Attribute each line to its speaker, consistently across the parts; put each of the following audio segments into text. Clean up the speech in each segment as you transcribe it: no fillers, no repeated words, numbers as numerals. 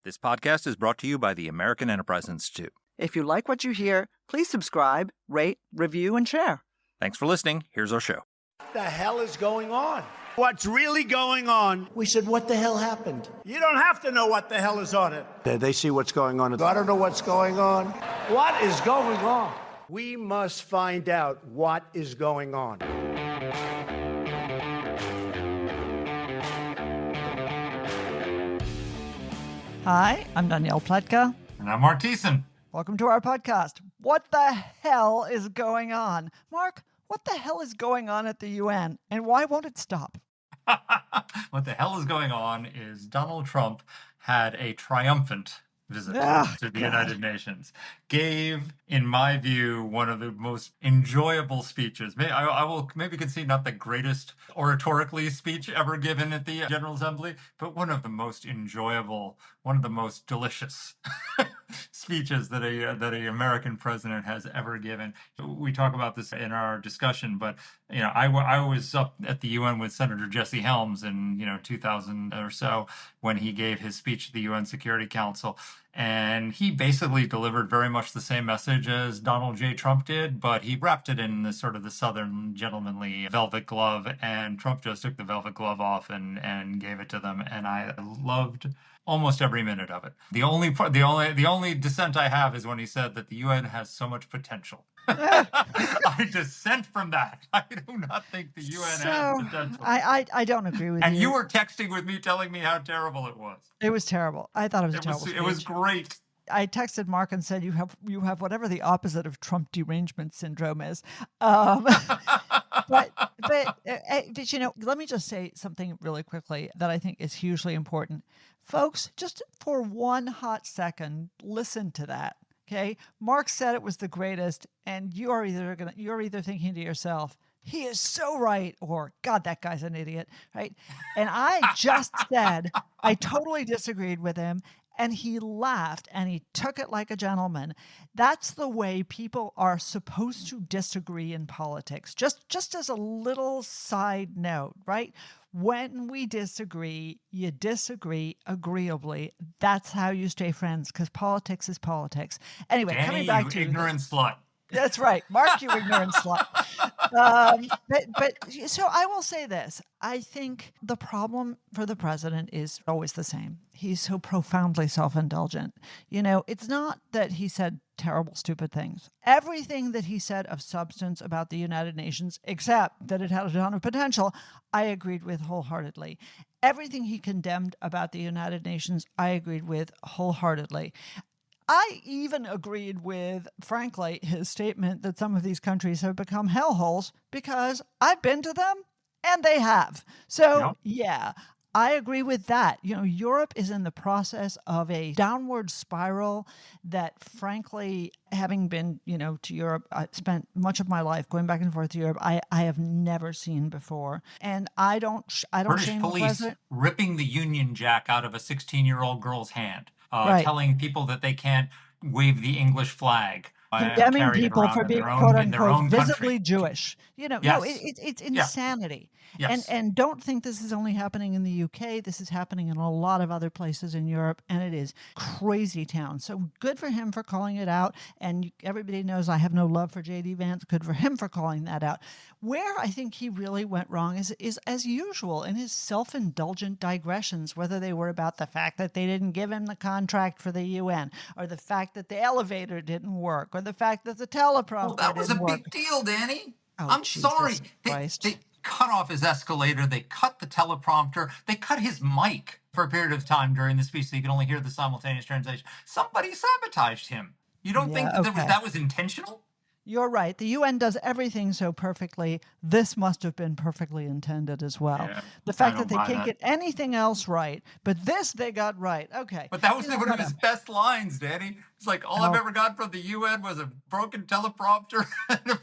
Speaker 1: This podcast is brought to you by the American Enterprise Institute.
Speaker 2: If you like what you hear, please subscribe, rate, review, and share.
Speaker 1: Thanks for listening. Here's our show.
Speaker 3: What the hell is going on?
Speaker 4: What's really going on?
Speaker 3: We said, what the hell happened?
Speaker 4: You don't have to know what the hell is on it.
Speaker 5: They see what's going on.
Speaker 3: I don't know what's going on. What is going on?
Speaker 4: We must find out what is going on.
Speaker 6: Hi, I'm Danielle Pletka.
Speaker 7: And I'm Mark Thiessen.
Speaker 6: Welcome to our podcast. What the hell is going on? Mark, what the hell is going on at the UN, and why won't it stop?
Speaker 7: What the hell is going on is Donald Trump had a triumphant visit to the United Nations. Gave, in my view, one of the most enjoyable speeches. I will maybe concede not the greatest oratorically speech ever given at the General Assembly, but one of the most enjoyable, one of the most delicious speeches that a American president has ever given. We talk about this in our discussion, but I was up at the UN with Senator Jesse Helms in 2000 or so when he gave his speech to the UN Security Council. And he basically delivered very much the same message as Donald J. Trump did, but he wrapped it in the sort of the Southern gentlemanly velvet glove, and Trump just took the velvet glove off and gave it to them. And I loved almost every minute of it. The only dissent I have is when he said that the UN has so much potential. I dissent from that. I do not think the UN has potential.
Speaker 6: I don't agree with you.
Speaker 7: And you were texting with me telling me how terrible it was.
Speaker 6: It was terrible. I thought it was a terrible speech.
Speaker 7: It was great.
Speaker 6: I texted Mark and said, you have whatever the opposite of Trump derangement syndrome is. But let me just say something really quickly that I think is hugely important. Folks, just for one hot second, listen to that. Okay, Mark said it was the greatest, and you're either thinking to yourself, he is so right, or God, that guy's an idiot, right? And I just said I totally disagreed with him, and he laughed and he took it like a gentleman. That's the way people are supposed to disagree in politics. Just as a little side note, right? When we disagree, you disagree agreeably. That's how you stay friends, because politics is politics. Anyway,
Speaker 7: Danny,
Speaker 6: coming back to
Speaker 7: ignorant slut.
Speaker 6: That's right. Mark, you ignorant slut. But so I will say this. I think the problem for the president is always the same. He's so profoundly self-indulgent. It's not that he said terrible, stupid things. Everything that he said of substance about the United Nations, except that it had a ton of potential, I agreed with wholeheartedly. Everything he condemned about the United Nations, I agreed with wholeheartedly. I even agreed with, frankly, his statement that some of these countries have become hellholes, because I've been to them and they have. So, yeah, I agree with that. Europe is in the process of a downward spiral that, frankly, having been, to Europe, I spent much of my life going back and forth to Europe, I have never seen before. And I don't
Speaker 7: British
Speaker 6: shame
Speaker 7: police
Speaker 6: the president.
Speaker 7: ripping the Union Jack out of a 16-year-old girl's hand.
Speaker 6: Right.
Speaker 7: Telling people that they can't wave the English flag.
Speaker 6: Condemning people for being, quote unquote, visibly
Speaker 7: country.
Speaker 6: Jewish.
Speaker 7: Yes.
Speaker 6: No, it's insanity.
Speaker 7: Yes.
Speaker 6: And don't think this is only happening in the UK. This is happening in a lot of other places in Europe, and it is crazy town. So good for him for calling it out. And everybody knows I have no love for J.D. Vance. Good for him for calling that out. Where I think he really went wrong is as usual in his self-indulgent digressions, whether they were about the fact that they didn't give him the contract for the UN, or the fact that the elevator didn't work, or the fact that the teleprompter
Speaker 7: that was
Speaker 6: didn't
Speaker 7: a
Speaker 6: work.
Speaker 7: big deal, Danny.
Speaker 6: Oh,
Speaker 7: I'm
Speaker 6: Jesus
Speaker 7: sorry.
Speaker 6: Christ.
Speaker 7: They cut off his escalator. They cut the teleprompter. They cut his mic for a period of time during the speech so you could only hear the simultaneous translation. Somebody sabotaged him. You don't think that was intentional?
Speaker 6: You're right. The UN does everything so perfectly. This must have been perfectly intended as well. Yeah, the fact that they can't get anything else right, but this they got right. Okay.
Speaker 7: But that was one of his best lines, Danny. It's like, all I've ever got from the UN was a broken teleprompter and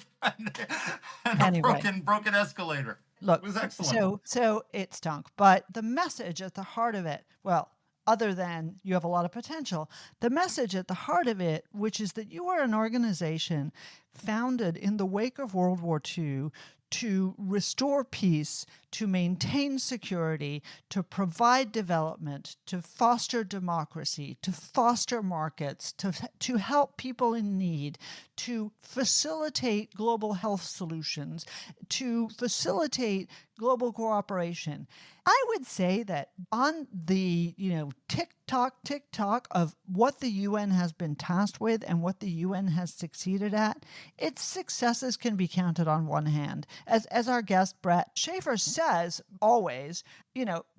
Speaker 7: a broken escalator.
Speaker 6: Look,
Speaker 7: it was excellent.
Speaker 6: So it stunk. But the message at the heart of it, well, other than you have a lot of potential, the message at the heart of it, which is that you are an organization founded in the wake of World War II to restore peace, to maintain security, to provide development, to foster democracy, to foster markets, to help people in need, to facilitate global health solutions, to facilitate global cooperation. I would say that on the, tick-tock of what the UN has been tasked with and what the UN has succeeded at, its successes can be counted on one hand. As our guest, Brett Schaefer, says always,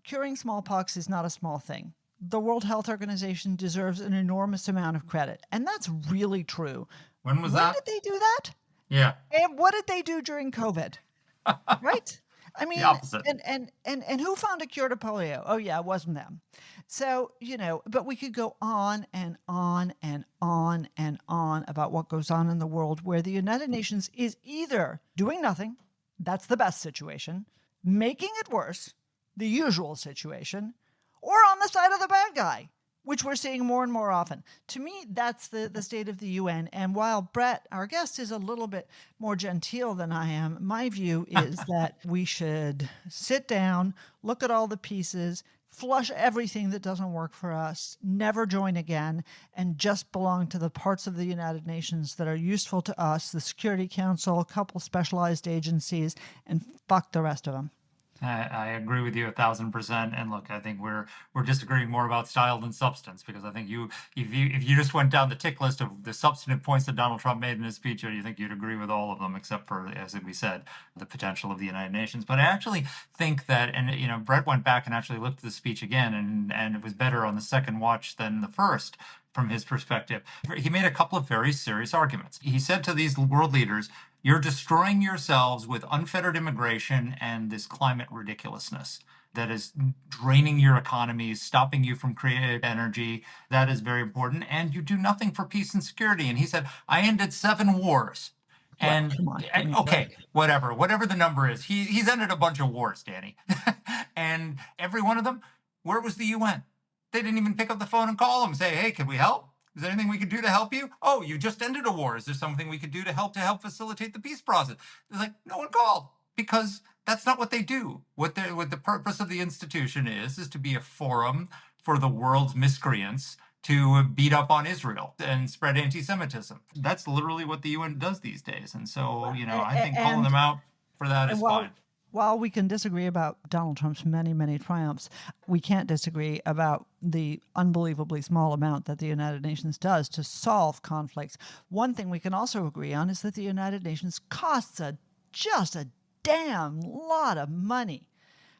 Speaker 6: curing smallpox is not a small thing. The World Health Organization deserves an enormous amount of credit. And that's really true.
Speaker 7: When that?
Speaker 6: When did they do that?
Speaker 7: Yeah.
Speaker 6: And what did they do during COVID? Right? I mean,
Speaker 7: the opposite.
Speaker 6: And who found a cure to polio? Oh, yeah, it wasn't them. So, but we could go on and on and on and on about what goes on in the world where the United Nations is either doing nothing, that's the best situation, making it worse, the usual situation, or on the side of the bad guy, which we're seeing more and more often. To me, that's the state of the UN. And while Brett, our guest, is a little bit more genteel than I am, my view is that we should sit down, look at all the pieces, flush everything that doesn't work for us, never join again, and just belong to the parts of the United Nations that are useful to us, the Security Council, a couple specialized agencies, and fuck the rest of them.
Speaker 7: I agree with you 1,000%. And look, I think we're disagreeing more about style than substance, because I think if you just went down the tick list of the substantive points that Donald Trump made in his speech, you think you'd agree with all of them, except for, as we said, the potential of the United Nations. But I actually think that, and Brett went back and actually looked at the speech again, and it was better on the second watch than the first. From his perspective, he made a couple of very serious arguments. He said to these world leaders, "You're destroying yourselves with unfettered immigration and this climate ridiculousness that is draining your economies, stopping you from creative energy. That is very important. And you do nothing for peace and security." And he said, "I ended 7 wars." And okay, whatever the number is, he's ended a bunch of wars, Danny. And every one of them, where was the UN? They didn't even pick up the phone and call them and say, "Hey, can we help? Is there anything we can do to help you? Oh, you just ended a war. Is there something we could do to help facilitate the peace process?" It's like, no one called, because that's not what they do. What the purpose of the institution is to be a forum for the world's miscreants to beat up on Israel and spread anti-Semitism. That's literally what the UN does these days. And so, I think calling them out for that is fine.
Speaker 6: While we can disagree about Donald Trump's many, many triumphs, we can't disagree about the unbelievably small amount that the United Nations does to solve conflicts. One thing we can also agree on is that the United Nations costs just a damn lot of money.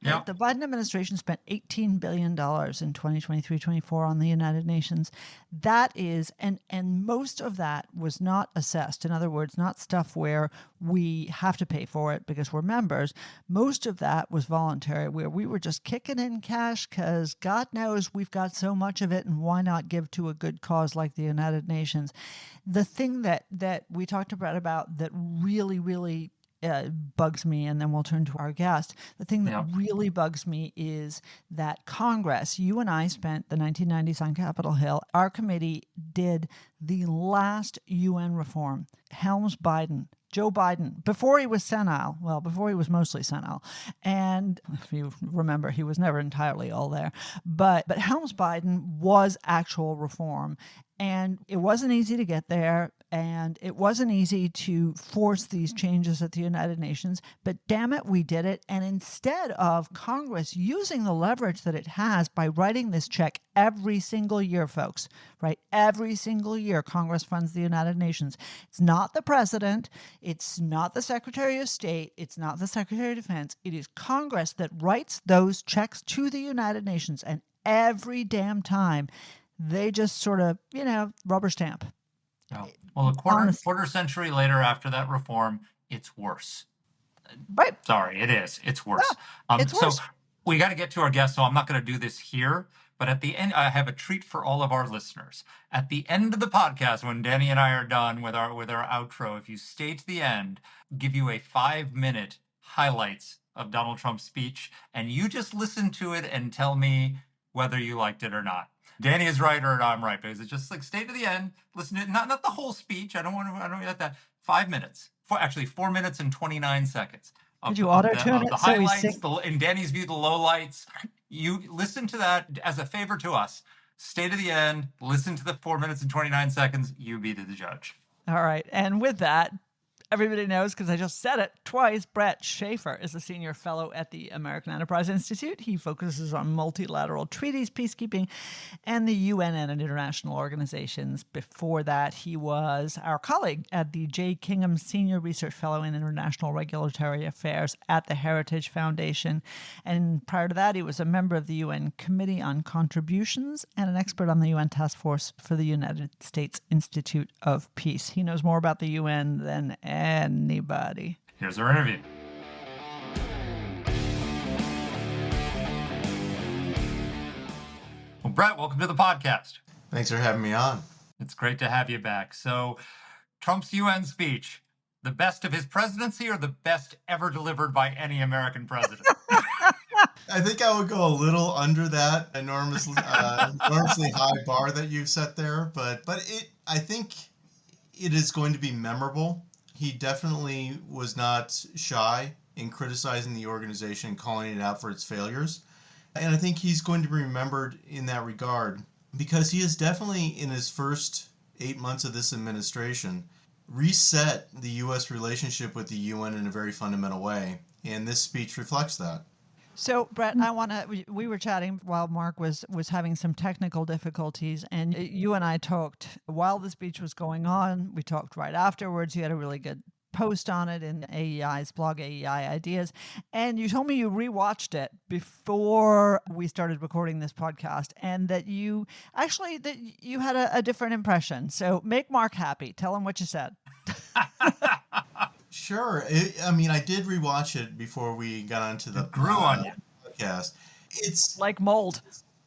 Speaker 7: Yep.
Speaker 6: Right? The Biden administration spent $18 billion in 2023-24 on the United Nations. That is, and most of that was not assessed. In other words, not stuff where we have to pay for it because we're members. Most of that was voluntary, where we were just kicking in cash because God knows we've got so much of it, and why not give to a good cause like the United Nations? The thing that we talked about that really, really bugs me, and then we'll turn to our guest. The thing that really bugs me is that Congress, you and I spent the 1990s on Capitol Hill. Our committee did the last UN reform. Helms-Biden, Joe Biden, before he was senile, before he was mostly senile. And if you remember, he was never entirely all there. But Helms-Biden was actual reform. And it wasn't easy to get there. And it wasn't easy to force these changes at the United Nations, but damn it, we did it. And instead of Congress using the leverage that it has by writing this check every single year, folks, right? Every single year, Congress funds the United Nations. It's not the president. It's not the Secretary of State. It's not the Secretary of Defense. It is Congress that writes those checks to the United Nations. And every damn time, they just sort of, rubber stamp.
Speaker 7: No. Well, a quarter century later after that reform, it's worse.
Speaker 6: Right.
Speaker 7: Sorry, it is. It's worse.
Speaker 6: It's worse.
Speaker 7: So we got to get to our guest, so I'm not going to do this here. But at the end, I have a treat for all of our listeners. At the end of the podcast, when Danny and I are done with our outro, if you stay to the end, give you a 5-minute highlights of Donald Trump's speech, and you just listen to it and tell me whether you liked it or not. Danny is right or I'm right, because it's just like stay to the end, listen to it, not the whole speech. I don't want that. 5 minutes. 4 minutes and 29 seconds. of,
Speaker 6: Could you
Speaker 7: of,
Speaker 6: auto
Speaker 7: the,
Speaker 6: tune
Speaker 7: of the
Speaker 6: it so we
Speaker 7: highlights,
Speaker 6: sing?
Speaker 7: in Danny's view, the lowlights. You listen to that as a favor to us. Stay to the end, listen to the 4 minutes and 29 seconds. You be the judge.
Speaker 6: All right. And with that, everybody knows because I just said it twice. Brett Schaefer is a senior fellow at the American Enterprise Institute. He focuses on multilateral treaties, peacekeeping, and the UN and international organizations. Before that, he was our colleague at the J. Kingham Senior Research Fellow in International Regulatory Affairs at the Heritage Foundation. And prior to that, he was a member of the UN Committee on Contributions and an expert on the UN Task Force for the United States Institute of Peace. He knows more about the UN than anybody.
Speaker 7: Here's our interview. Well, Brett, welcome to the podcast.
Speaker 5: Thanks for having me on.
Speaker 7: It's great to have you back. So, Trump's UN speech, the best of his presidency or the best ever delivered by any American president?
Speaker 5: I think I would go a little under that enormously high bar that you've set there, but I think it is going to be memorable. He definitely was not shy in criticizing the organization and calling it out for its failures. And I think he's going to be remembered in that regard because he has definitely, in his first 8 months of this administration, reset the U.S. relationship with the UN in a very fundamental way. And this speech reflects that.
Speaker 6: So, Brett, we were chatting while Mark was having some technical difficulties, and you and I talked while the speech was going on. We talked right afterwards. You had a really good post on it in AEI's blog, AEI Ideas, and you told me you rewatched it before we started recording this podcast, and that you had a different impression. So make Mark happy. Tell him what you said.
Speaker 5: Sure. I did rewatch it before we got onto the podcast. It's
Speaker 6: like mold.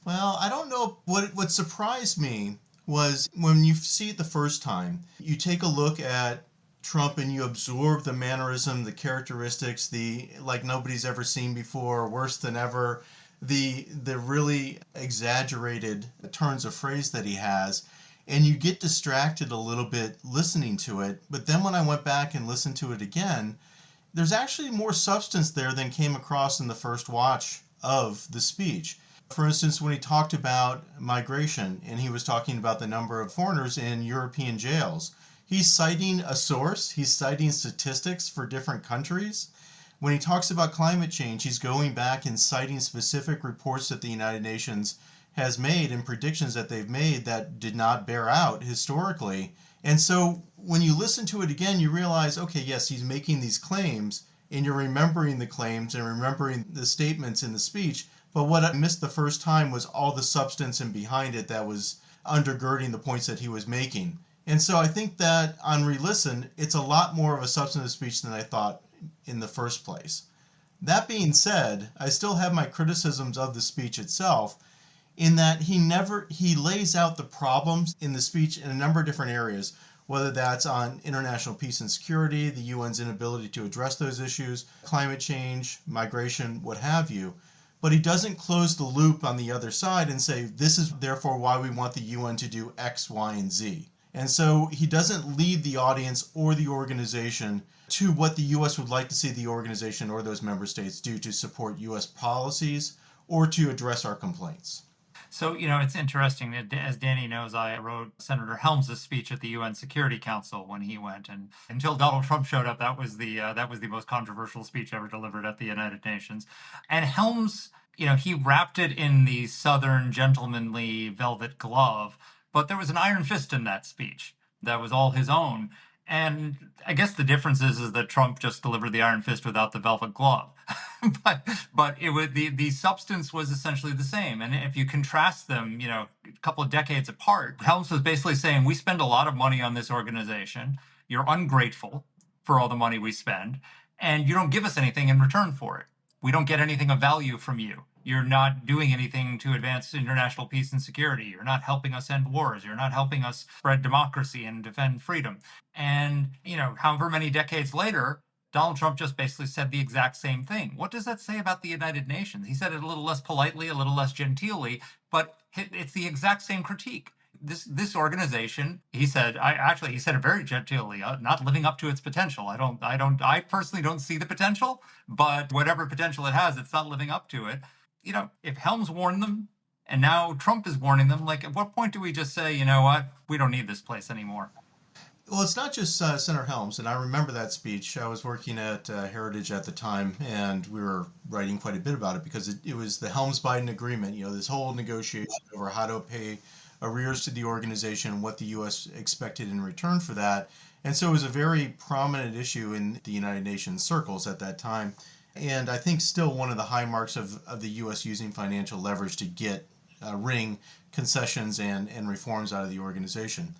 Speaker 5: Well, I don't know. What surprised me was when you see it the first time, you take a look at Trump and you absorb the mannerism, the characteristics, the like nobody's ever seen before, worse than ever, the really exaggerated turns of phrase that he has. And you get distracted a little bit listening to it. But then when I went back and listened to it again, there's actually more substance there than came across in the first watch of the speech. For instance, when he talked about migration and he was talking about the number of foreigners in European jails, he's citing a source, he's citing statistics for different countries. When he talks about climate change, he's going back and citing specific reports that the United Nations has made and predictions that they've made that did not bear out historically. And so when you listen to it again, you realize, okay, yes, he's making these claims and you're remembering the claims and remembering the statements in the speech. But what I missed the first time was all the substance and behind it that was undergirding the points that he was making. And so I think that on re-listen, it's a lot more of a substantive speech than I thought in the first place. That being said, I still have my criticisms of the speech itself, in that he lays out the problems in the speech in a number of different areas, whether that's on international peace and security, the UN's inability to address those issues, climate change, migration, what have you. But he doesn't close the loop on the other side and say, this is therefore why we want the UN to do X, Y, and Z. And so he doesn't lead the audience or the organization to what the U.S. would like to see the organization or those member states do to support U.S. policies or to address our complaints.
Speaker 7: So, it's interesting that, as Danny knows, I wrote Senator Helms' speech at the UN Security Council when he went, and until Donald Trump showed up, that was the most controversial speech ever delivered at the United Nations. And Helms, he wrapped it in the Southern gentlemanly velvet glove, but there was an iron fist in that speech that was all his own. And I guess the difference is that Trump just delivered the iron fist without the velvet glove. but it would the substance was essentially the same. And if you contrast them, a couple of decades apart, Helms was basically saying, we spend a lot of money on this organization. You're ungrateful for all the money we spend, and you don't give us anything in return for it. We don't get anything of value from you. You're not doing anything to advance international peace and security. You're not helping us end wars. You're not helping us spread democracy and defend freedom. And, however many decades later, Donald Trump just basically said the exact same thing. What does that say about the United Nations? He said it a little less politely, a little less genteelly, but it's the exact same critique. This organization, he said, he said it very gentilely, not living up to its potential. I personally don't see the potential, but whatever potential it has, it's not living up to it. If Helms warned them and now Trump is warning them, like, at what point do we just say, you know what, we don't need this place anymore?
Speaker 5: Well, it's not just Senator Helms, and I remember that speech. I was working at Heritage at the time, and we were writing quite a bit about it because it was the Helms-Biden agreement, this whole negotiation over how to pay arrears to the organization and what the U.S. expected in return for that. And so it was a very prominent issue in the United Nations circles at that time. And I think still one of the high marks of the U.S. using financial leverage to get wring concessions and reforms out of the organization.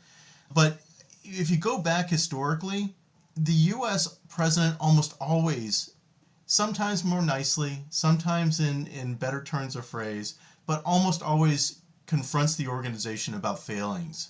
Speaker 5: But if you go back historically, the U.S. president almost always, sometimes more nicely, sometimes in better turns of phrase, but almost always confronts the organization about failings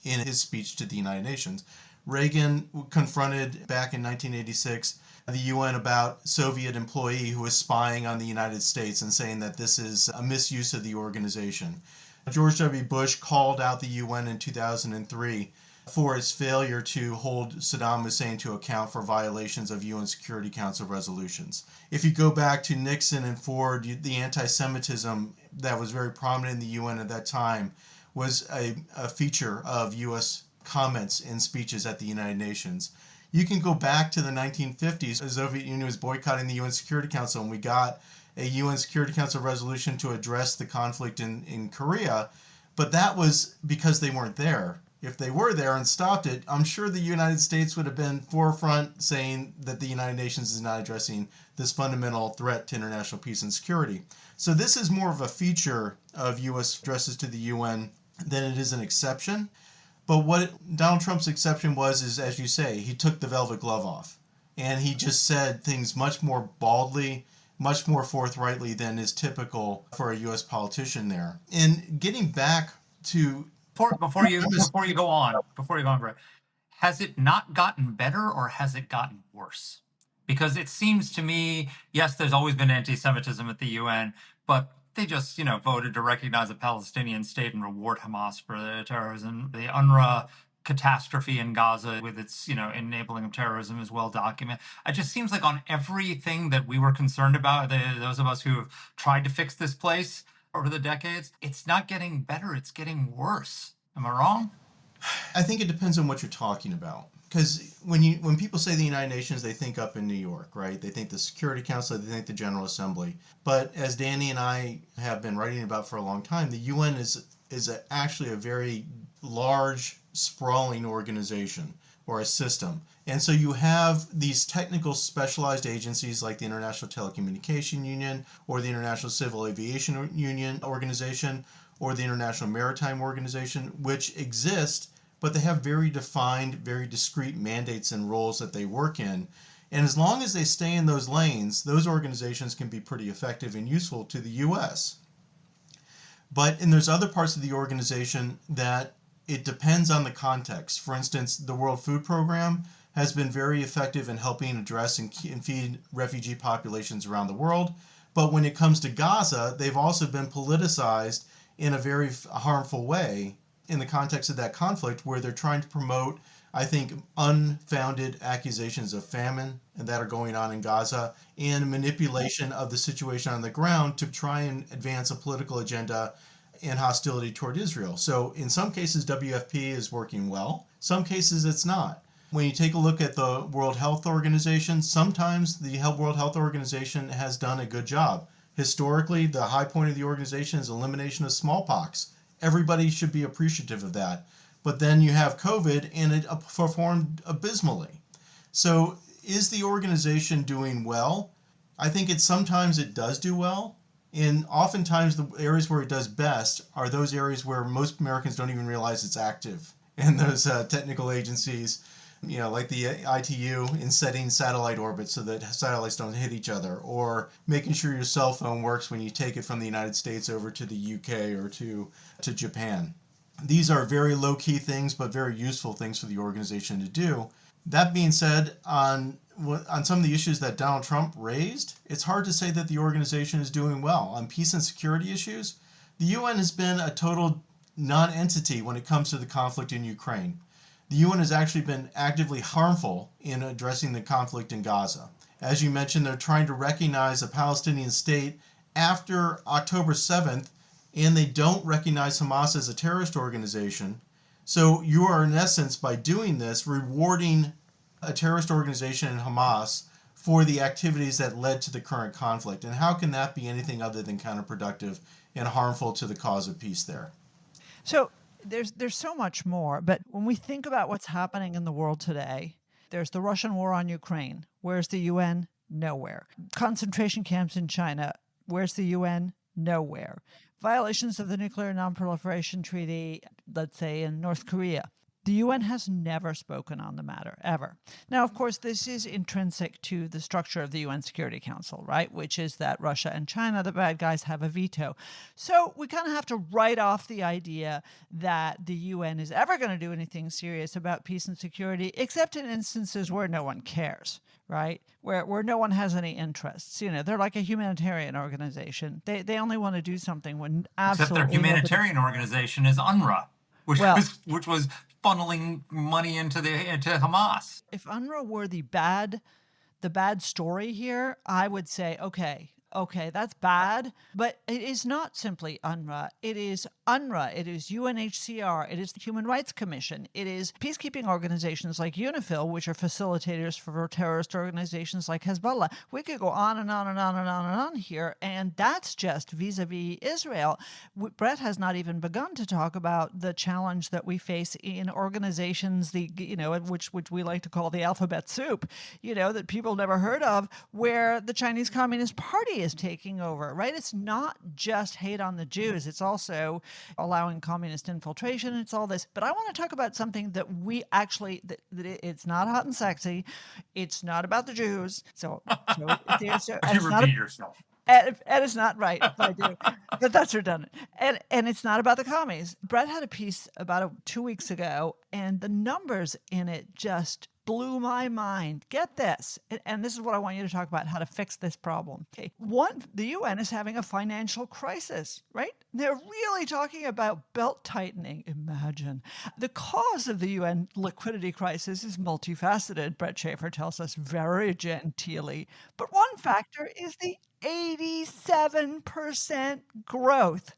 Speaker 5: in his speech to the United Nations. Reagan confronted back in 1986 the UN about Soviet employee who was spying on the United States and saying that this is a misuse of the organization. George W. Bush called out the UN in 2003 for its failure to hold Saddam Hussein to account for violations of UN Security Council resolutions. If you go back to Nixon and Ford, the anti-Semitism that was very prominent in the UN at that time was a feature of U.S. comments and speeches at the United Nations. You can go back to the 1950s. The Soviet Union was boycotting the UN Security Council, and we got a UN Security Council resolution to address the conflict in Korea, but that was because they weren't there. If they were there and stopped it, I'm sure the United States would have been forefront saying that the United Nations is not addressing this fundamental threat to international peace and security. So this is more of a feature of U.S. addresses to the UN than it is an exception. But what Donald Trump's exception was is, as you say, he took the velvet glove off. And he just said things much more baldly, much more forthrightly than is typical for a U.S. politician there. And getting back to...
Speaker 7: Before you go on, Brett, has it not gotten better or has it gotten worse? Because it seems to me, yes, there's always been anti-Semitism at the UN, but they just, voted to recognize a Palestinian state and reward Hamas for their terrorism. The UNRWA catastrophe in Gaza with its, enabling of terrorism is well documented. It just seems like on everything that we were concerned about, those of us who have tried to fix this place over the decades, it's not getting better, it's getting worse. Am I wrong?
Speaker 5: I think it depends on what you're talking about. Because when people say the United Nations, they think up in New York, right? They think the Security Council, they think the General Assembly. But as Danny and I have been writing about for a long time, the UN is actually a very large, sprawling organization or a system. And so you have these technical specialized agencies like the International Telecommunication Union or the International Civil Aviation Union organization or the International Maritime Organization, which exist, but they have very defined, very discrete mandates and roles that they work in. And as long as they stay in those lanes, those organizations can be pretty effective and useful to the U.S. And there's other parts of the organization that it depends on the context. For instance, the World Food Program has been very effective in helping address and feed refugee populations around the world. But when it comes to Gaza, they've also been politicized in a very harmful way in the context of that conflict, where they're trying to promote, I think, unfounded accusations of famine that are going on in Gaza and manipulation of the situation on the ground to try and advance a political agenda and hostility toward Israel. So in some cases, WFP is working well. Some cases, it's not. When you take a look at the World Health Organization, sometimes the World Health Organization has done a good job. Historically, the high point of the organization is elimination of smallpox. Everybody should be appreciative of that. But then you have COVID, and it performed abysmally. So is the organization doing well? I think sometimes it does do well. And oftentimes the areas where it does best are those areas where most Americans don't even realize it's active. And those technical agencies, like the ITU in setting satellite orbits so that satellites don't hit each other, or making sure your cell phone works when you take it from the United States over to the UK or to Japan. These are very low-key things, but very useful things for the organization to do. That being said, on some of the issues that Donald Trump raised, it's hard to say that the organization is doing well. On peace and security issues, the UN has been a total non-entity when it comes to the conflict in Ukraine. The UN has actually been actively harmful in addressing the conflict in Gaza. As you mentioned, they're trying to recognize a Palestinian state after October 7th, and they don't recognize Hamas as a terrorist organization. So you are, in essence, by doing this, rewarding a terrorist organization in Hamas for the activities that led to the current conflict. And how can that be anything other than counterproductive and harmful to the cause of peace there?
Speaker 6: So there's so much more, but when we think about what's happening in the world today, there's the Russian war on Ukraine. Where's the UN? Nowhere. Concentration camps in China. Where's the UN? Nowhere. Violations of the Nuclear Non-Proliferation Treaty, let's say in North Korea. The UN has never spoken on the matter, ever. Now, of course, this is intrinsic to the structure of the UN Security Council, right? Which is that Russia and China, the bad guys, have a veto. So we kind of have to write off the idea that the UN is ever going to do anything serious about peace and security, except in instances where no one cares, right? Where no one has any interests. You know, they're like a humanitarian organization. They only want to do something when absolutely
Speaker 7: Except their humanitarian organization is UNRWA, which was funneling money into Hamas.
Speaker 6: If UNRWA were the bad story here, I would say, okay, that's bad, but it is not simply UNRWA. It is UNRWA. It is UNHCR. It is the Human Rights Commission. It is peacekeeping organizations like UNIFIL, which are facilitators for terrorist organizations like Hezbollah. We could go on and on and on and on and on here, and that's just vis-a-vis Israel. Brett has not even begun to talk about the challenge that we face in organizations, which we like to call the alphabet soup, that people never heard of, where the Chinese Communist Party is taking over, right? It's not just hate on the Jews. It's also allowing communist infiltration. It's all this. But I want to talk about something that we actually, that it's not hot and sexy. It's not about the Jews. So
Speaker 7: you repeat yourself.
Speaker 6: And it's not right. I do. But that's redundant. And it's not about the commies. Brett had a piece about 2 weeks ago, and the numbers in it just blew my mind. Get this. And this is what I want you to talk about, how to fix this problem. Okay. One, the UN is having a financial crisis, right? They're really talking about belt tightening. Imagine. The cause of the UN liquidity crisis is multifaceted, Brett Schaefer tells us very genteelly. But one factor is the 87% growth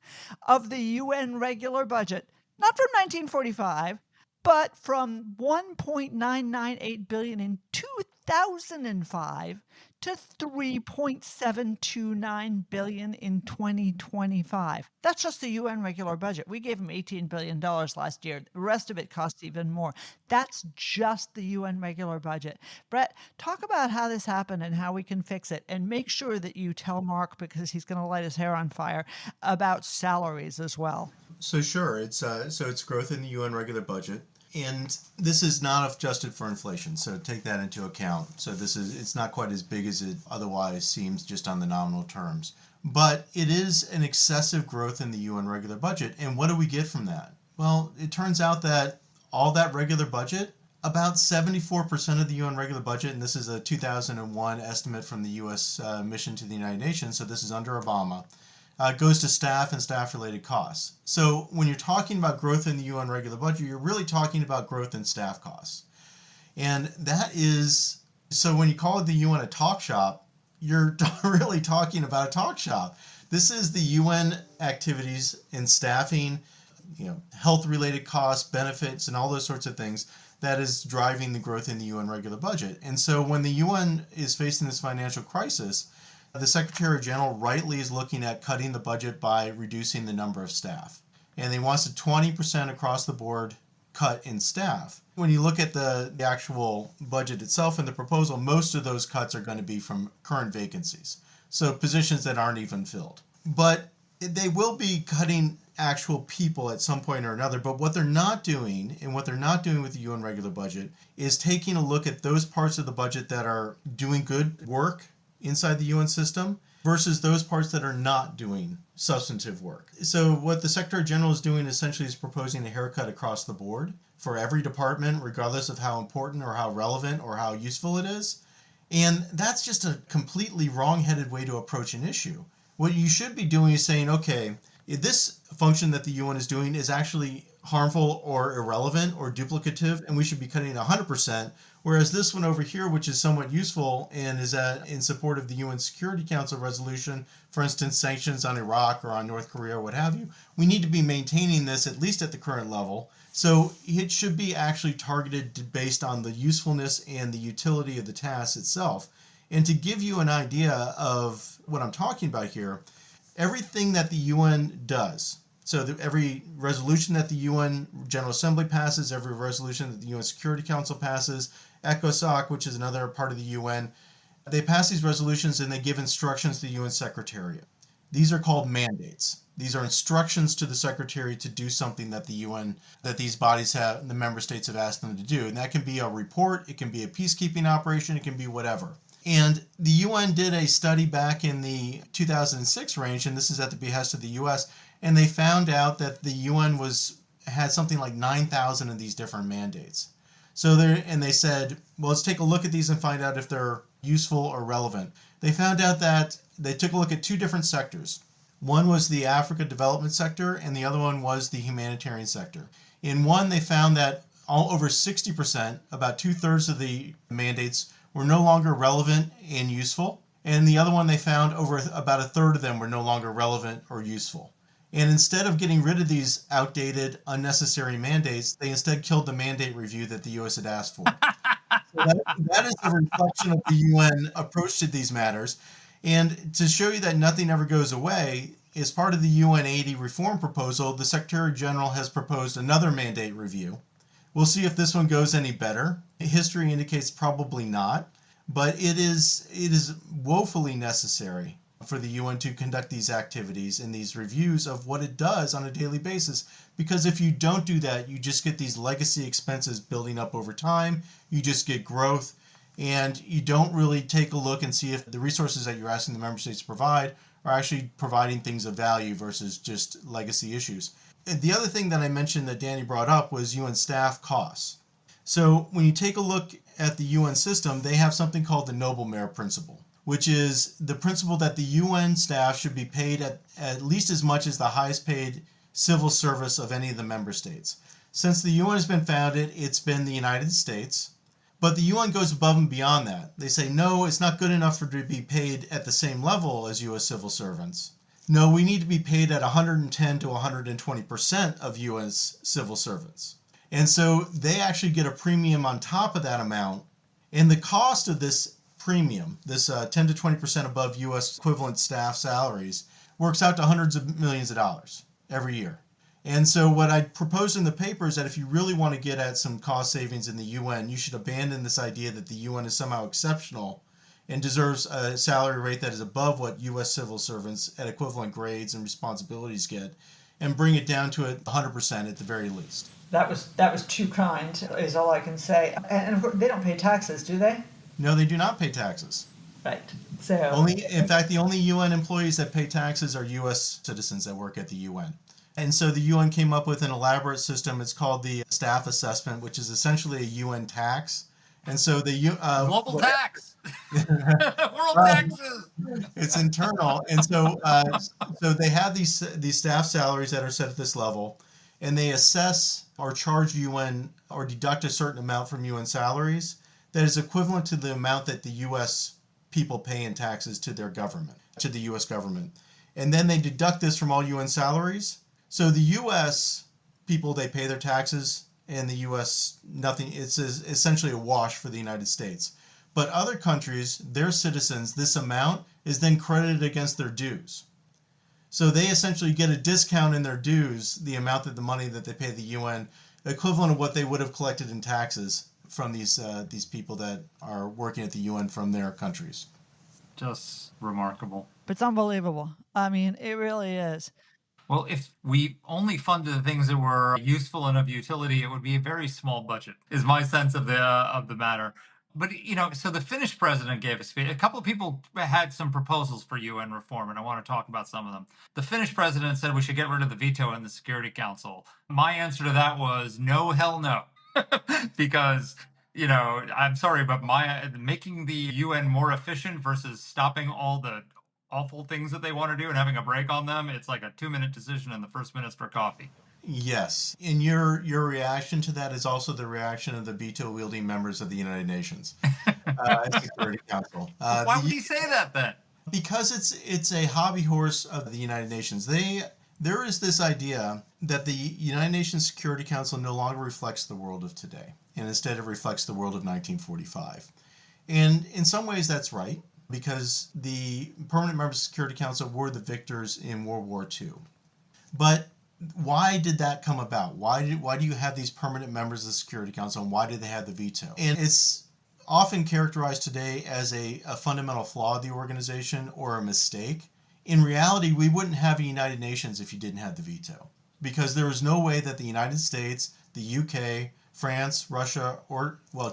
Speaker 6: of the UN regular budget, not from 1945, but from $1.998 billion in 2005 to $3.729 billion in 2025. That's just the UN regular budget. We gave them $18 billion last year. The rest of it costs even more. That's just the UN regular budget. Brett, talk about how this happened and how we can fix it, and make sure that you tell Mark, because he's going to light his hair on fire, about salaries as well.
Speaker 5: So sure, it's growth in the UN regular budget. And this is not adjusted for inflation, so take that into account. So it's not quite as big as it otherwise seems just on the nominal terms. But it is an excessive growth in the UN regular budget. And what do we get from that? Well, it turns out that all that regular budget, about 74% of the UN regular budget, and this is a 2001 estimate from the U.S. mission to the United Nations, so this is under Obama, goes to staff and staff-related costs. So when you're talking about growth in the UN regular budget, you're really talking about growth in staff costs. And that is, so when you call it the UN a talk shop, you're really talking about a talk shop. This is the UN activities in staffing, health-related costs, benefits, and all those sorts of things that is driving the growth in the UN regular budget. And so when the UN is facing this financial crisis, the Secretary General rightly is looking at cutting the budget by reducing the number of staff. And he wants a 20% across the board cut in staff. When you look at the actual budget itself and the proposal, most of those cuts are going to be from current vacancies. So positions that aren't even filled. But they will be cutting actual people at some point or another. But what they're not doing, and what they're not doing with the UN regular budget, is taking a look at those parts of the budget that are doing good work inside the UN system versus those parts that are not doing substantive work. So what the Secretary General is doing essentially is proposing a haircut across the board for every department, regardless of how important or how relevant or how useful it is. And that's just a completely wrong-headed way to approach an issue. What you should be doing is saying, okay, This function that the UN is doing is actually harmful or irrelevant or duplicative, and we should be cutting 100%. Whereas this one over here, which is somewhat useful and is in support of the UN Security Council resolution, for instance, sanctions on Iraq or on North Korea or what have you, we need to be maintaining this at least at the current level. So it should be actually targeted based on the usefulness and the utility of the task itself. And to give you an idea of what I'm talking about here, everything that the UN does, so every resolution that the UN General Assembly passes, every resolution that the UN Security Council passes, ECOSOC, which is another part of the UN, they pass these resolutions and they give instructions to the UN Secretariat. These are called mandates. These are instructions to the Secretary to do something that the UN, that these bodies have, the member states have asked them to do. And that can be a report, it can be a peacekeeping operation, it can be whatever. And the UN did a study back in the 2006 range, and this is at the behest of the US, and they found out that the UN had something like 9,000 of these different mandates. So they said, well, let's take a look at these and find out if they're useful or relevant. They found out that they took a look at two different sectors. One was the Africa development sector, and the other one was the humanitarian sector. In one, they found that over 60%, about 2/3 of the mandates, were no longer relevant and useful. And the other one, they found about 1/3 of them were no longer relevant or useful. And instead of getting rid of these outdated, unnecessary mandates, they instead killed the mandate review that the US had asked for. So that is a reflection of the UN approach to these matters. And to show you that nothing ever goes away, as part of the UN 80 reform proposal, the Secretary General has proposed another mandate review. We'll see if this one goes any better. History indicates probably not, but it is woefully necessary for the UN to conduct these activities and these reviews of what it does on a daily basis. Because if you don't do that, you just get these legacy expenses building up over time, you just get growth, and you don't really take a look and see if the resources that you're asking the member states to provide are actually providing things of value versus just legacy issues. And the other thing that I mentioned that Danny brought up was UN staff costs. So when you take a look at the UN system, they have something called the Noble Merit Principle, which is the principle that the UN staff should be paid at least as much as the highest paid civil service of any of the member states. Since the UN has been founded, it's been the United States, but the UN goes above and beyond that. They say, no, it's not good enough to be paid at the same level as US civil servants. No, we need to be paid at 110 to 120% of US civil servants. And so they actually get a premium on top of that amount. And the cost of this premium, this 10 to 20% above US equivalent staff salaries, works out to hundreds of millions of dollars every year. And so what I proposed in the paper is that if you really want to get at some cost savings in the UN, you should abandon this idea that the UN is somehow exceptional and deserves a salary rate that is above what US civil servants at equivalent grades and responsibilities get, and bring it down to 100% at the very least.
Speaker 6: That was too kind, is all I can say. And of course, they don't pay taxes, do they?
Speaker 5: No, they do not pay taxes.
Speaker 6: Right. So
Speaker 5: In fact, the only UN employees that pay taxes are US citizens that work at the UN. And so the UN came up with an elaborate system. It's called the staff assessment, which is essentially a UN tax. And so the
Speaker 7: global tax, world taxes.
Speaker 5: It's internal, and so they have these staff salaries that are set at this level, and they assess or charge UN or deduct a certain amount from UN salaries that is equivalent to the amount that the US people pay in taxes to their government, to the US government, and then they deduct this from all UN salaries. So the US people, they pay their taxes, and the US nothing. It's essentially a wash for the United States. But other countries, their citizens, this amount is then credited against their dues. So they essentially get a discount in their dues, the amount that the money that they pay the UN, equivalent of what they would have collected in taxes from these people that are working at the UN from their countries.
Speaker 7: Just remarkable.
Speaker 6: it's unbelievable. I mean, it really is.
Speaker 7: Well, if we only funded the things that were useful and of utility, it would be a very small budget, is my sense of the matter. But, so the Finnish president gave a speech. A couple of people had some proposals for UN reform, and I want to talk about some of them. The Finnish president said we should get rid of the veto in the Security Council. My answer to that was no, hell no. Because, I'm sorry, but making the UN more efficient versus stopping all the awful things that they want to do and having a break on them, it's like a 2-minute decision and the first minute's for coffee.
Speaker 5: Yes. And your reaction to that is also the reaction of the veto-wielding members of the United Nations Security Council.
Speaker 7: Why would he say that then?
Speaker 5: Because it's a hobby horse of the United Nations. There is this idea that the United Nations Security Council no longer reflects the world of today, and instead it reflects the world of 1945. And in some ways that's right, because the permanent members of the Security Council were the victors in World War II. But why did that come about? Why do you have these permanent members of the Security Council, and why do they have the veto? And it's often characterized today as a fundamental flaw of the organization or a mistake. In reality, we wouldn't have a United Nations if you didn't have the veto, because there was no way that the United States, the UK, France, Russia,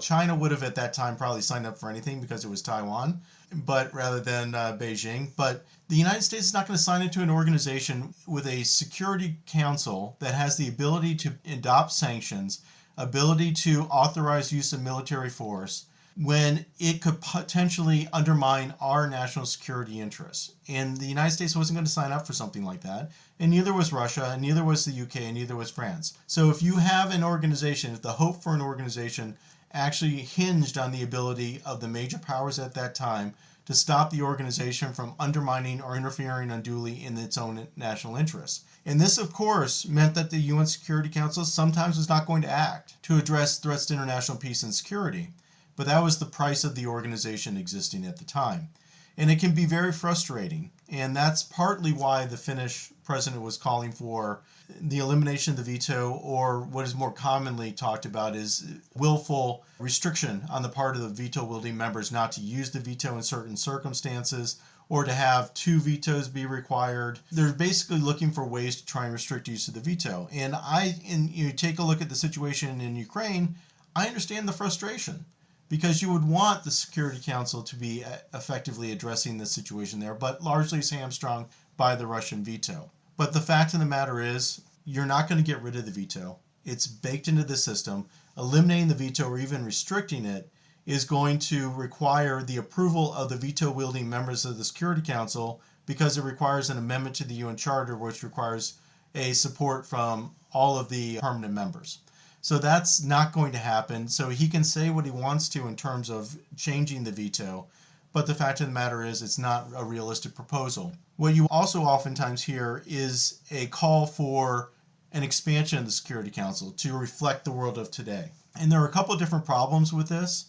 Speaker 5: China would have at that time probably signed up for anything because it was Taiwan, but rather than Beijing. But the United States is not going to sign into an organization with a Security Council that has the ability to adopt sanctions, ability to authorize use of military force, when it could potentially undermine our national security interests. And the United States wasn't going to sign up for something like that. And neither was Russia, and neither was the UK, and neither was France. So if you have an organization, if the hope for an organization actually hinged on the ability of the major powers at that time to stop the organization from undermining or interfering unduly in its own national interests. And this, of course, meant that the UN Security Council sometimes was not going to act to address threats to international peace and security. But that was the price of the organization existing at the time. And it can be very frustrating. And that's partly why the Finnish president was calling for the elimination of the veto, or what is more commonly talked about is willful restriction on the part of the veto-wielding members not to use the veto in certain circumstances, or to have 2 vetoes be required. They're basically looking for ways to try and restrict use of the veto. And you take a look at the situation in Ukraine, I understand the frustration, because you would want the Security Council to be effectively addressing the situation there, but largely is hamstrung by the Russian veto. But the fact of the matter is, you're not going to get rid of the veto. It's baked into the system. Eliminating the veto or even restricting it is going to require the approval of the veto-wielding members of the Security Council, because it requires an amendment to the UN Charter, which requires a support from all of the permanent members. So that's not going to happen. So he can say what he wants to in terms of changing the veto, but the fact of the matter is it's not a realistic proposal. What you also oftentimes hear is a call for an expansion of the Security Council to reflect the world of today. And there are a couple of different problems with this.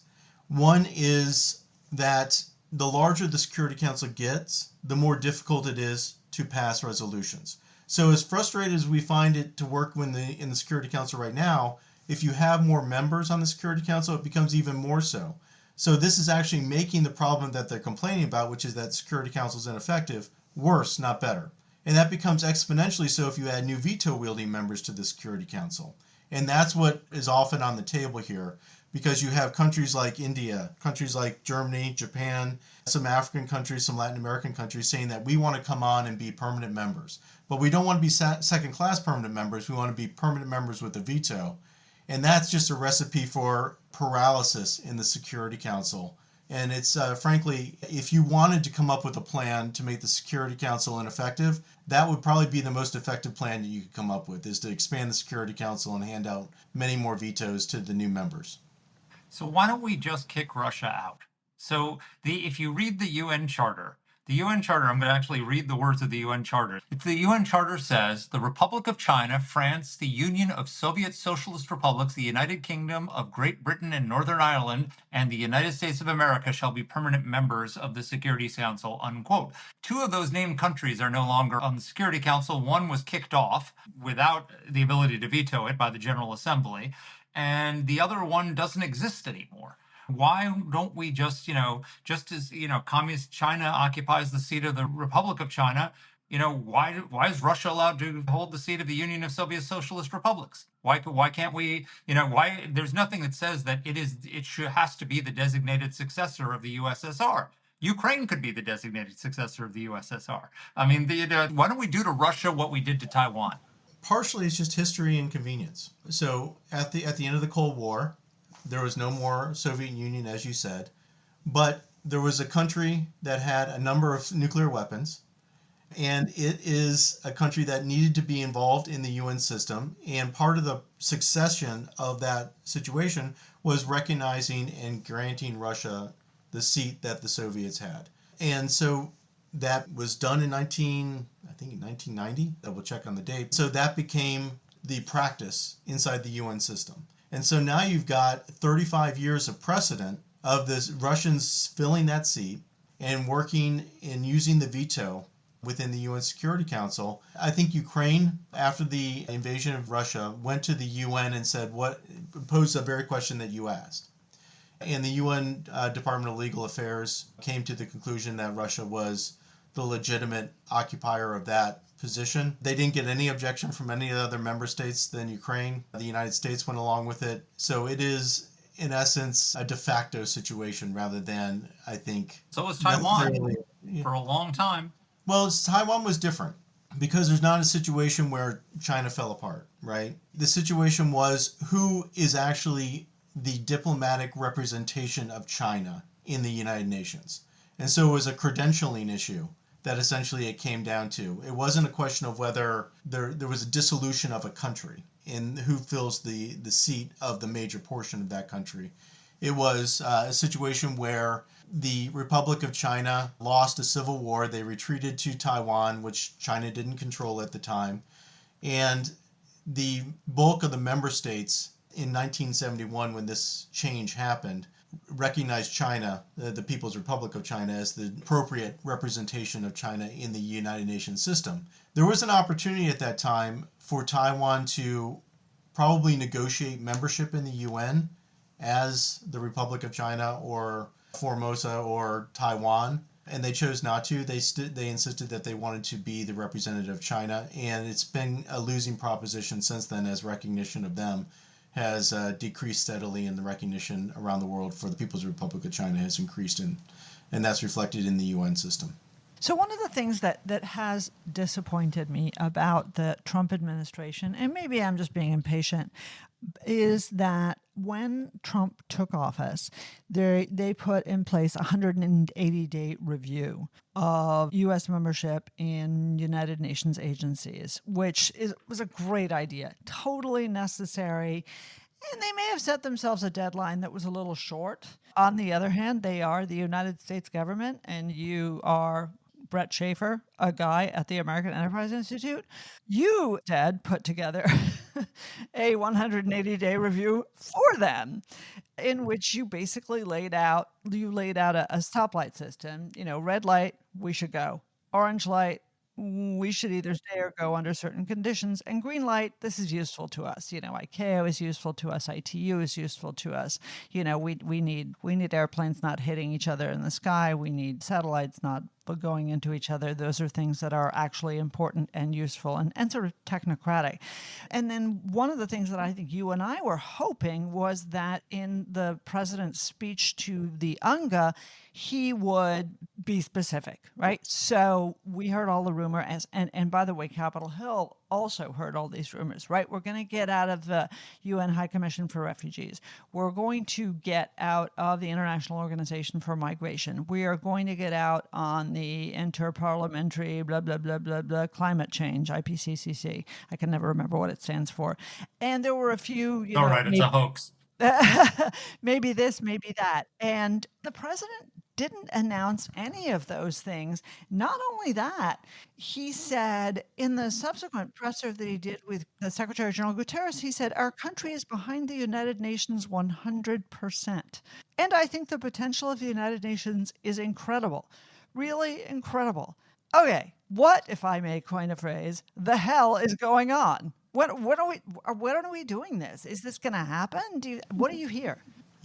Speaker 5: One is that the larger the Security Council gets, the more difficult it is to pass resolutions. So as frustrated as we find it to work in the Security Council right now, if you have more members on the Security Council, it becomes even more so. So this is actually making the problem that they're complaining about, which is that the Security Council is ineffective, worse, not better. And that becomes exponentially so if you add new veto-wielding members to the Security Council. And that's what is often on the table here, because you have countries like India, countries like Germany, Japan, some African countries, some Latin American countries saying that we want to come on and be permanent members. But we don't want to be second-class permanent members. We want to be permanent members with a veto. And that's just a recipe for paralysis in the Security Council. And it's frankly, if you wanted to come up with a plan to make the Security Council ineffective, that would probably be the most effective plan that you could come up with, is to expand the Security Council and hand out many more vetoes to the new members.
Speaker 7: So why don't we just kick Russia out? So if you read the UN Charter, I'm going to actually read the words of the UN Charter. The UN Charter says, the Republic of China, France, the Union of Soviet Socialist Republics, the United Kingdom of Great Britain and Northern Ireland, and the United States of America shall be permanent members of the Security Council, unquote. 2 of those named countries are no longer on the Security Council. One was kicked off without the ability to veto it by the General Assembly, and the other one doesn't exist anymore. Why don't we just as, Communist China occupies the seat of the Republic of China, why is Russia allowed to hold the seat of the Union of Soviet Socialist Republics? Why can't we, why there's nothing that says that it has to be the designated successor of the USSR. Ukraine could be the designated successor of the USSR. I mean, why don't we do to Russia what we did to Taiwan?
Speaker 5: Partially, it's just history and convenience. So at the end of the Cold War, there was no more Soviet Union, as you said, but there was a country that had a number of nuclear weapons, and it is a country that needed to be involved in the UN system. And part of the succession of that situation was recognizing and granting Russia the seat that the Soviets had. And so that was done in 1990. Double check on the date. So that became the practice inside the UN system. And so now you've got 35 years of precedent of the Russians filling that seat and working and using the veto within the UN Security Council. I think Ukraine, after the invasion of Russia, went to the UN and posed the very question that you asked. And the UN Department of Legal Affairs came to the conclusion that Russia was the legitimate occupier of that position. They didn't get any objection from any other member states than Ukraine. The United States went along with it. So it is, in essence, a de facto situation rather than, I think...
Speaker 7: So was Taiwan for a long time.
Speaker 5: Well, Taiwan was different because there's not a situation where China fell apart, right? The situation was who is actually the diplomatic representation of China in the United Nations. And so it was a credentialing issue that essentially it came down to. It wasn't a question of whether there was a dissolution of a country and who fills the seat of the major portion of that country. It was a situation where the Republic of China lost a civil war. They retreated to Taiwan, which China didn't control at the time. And the bulk of the member states in 1971, when this change happened, recognized China, the People's Republic of China, as the appropriate representation of China in the United Nations system. There was an opportunity at that time for Taiwan to probably negotiate membership in the UN as the Republic of China or Formosa or Taiwan, and they chose not to. They insisted that they wanted to be the representative of China, and it's been a losing proposition since then as recognition of them has decreased steadily, and the recognition around the world for the People's Republic of China has increased, and that's reflected in the UN system.
Speaker 6: So one of the things that has disappointed me about the Trump administration, and maybe I'm just being impatient, is that when Trump took office, they put in place a 180-day review of U.S. membership in United Nations agencies, which was a great idea, totally necessary. And they may have set themselves a deadline that was a little short. On the other hand, they are the United States government, and you are Brett Schaefer, a guy at the American Enterprise Institute. You, Ted, put together a 180-day review for them, in which you basically laid out a stoplight system. Red light, we should go. Orange light, we should either stay or go under certain conditions. And green light, this is useful to us. ICAO is useful to us. ITU is useful to us. We need airplanes not hitting each other in the sky. We need satellites not going into each other. Those are things that are actually important and useful and sort of technocratic. And then one of the things that I think you and I were hoping was that in the president's speech to the UNGA, he would be specific, right? So we heard all the rumor, and by the way, Capitol Hill also heard all these rumors, right? We're going to get out of the UN High Commission for Refugees. We're going to get out of the International Organization for Migration. We are going to get out on the Interparliamentary blah, blah, blah, blah, blah, climate change, IPCC. I can never remember what it stands for. And there were a few...
Speaker 7: All right, it's a hoax.
Speaker 6: Maybe this, maybe that. And the president didn't announce any of those things. Not only that, he said in the subsequent presser that he did with the Secretary General Guterres, he said, our country is behind the United Nations 100%. And I think the potential of the United Nations is incredible, really incredible. Okay, what, if I may coin a phrase, the hell is going on? When are we doing this? Is this going to happen? What do you hear?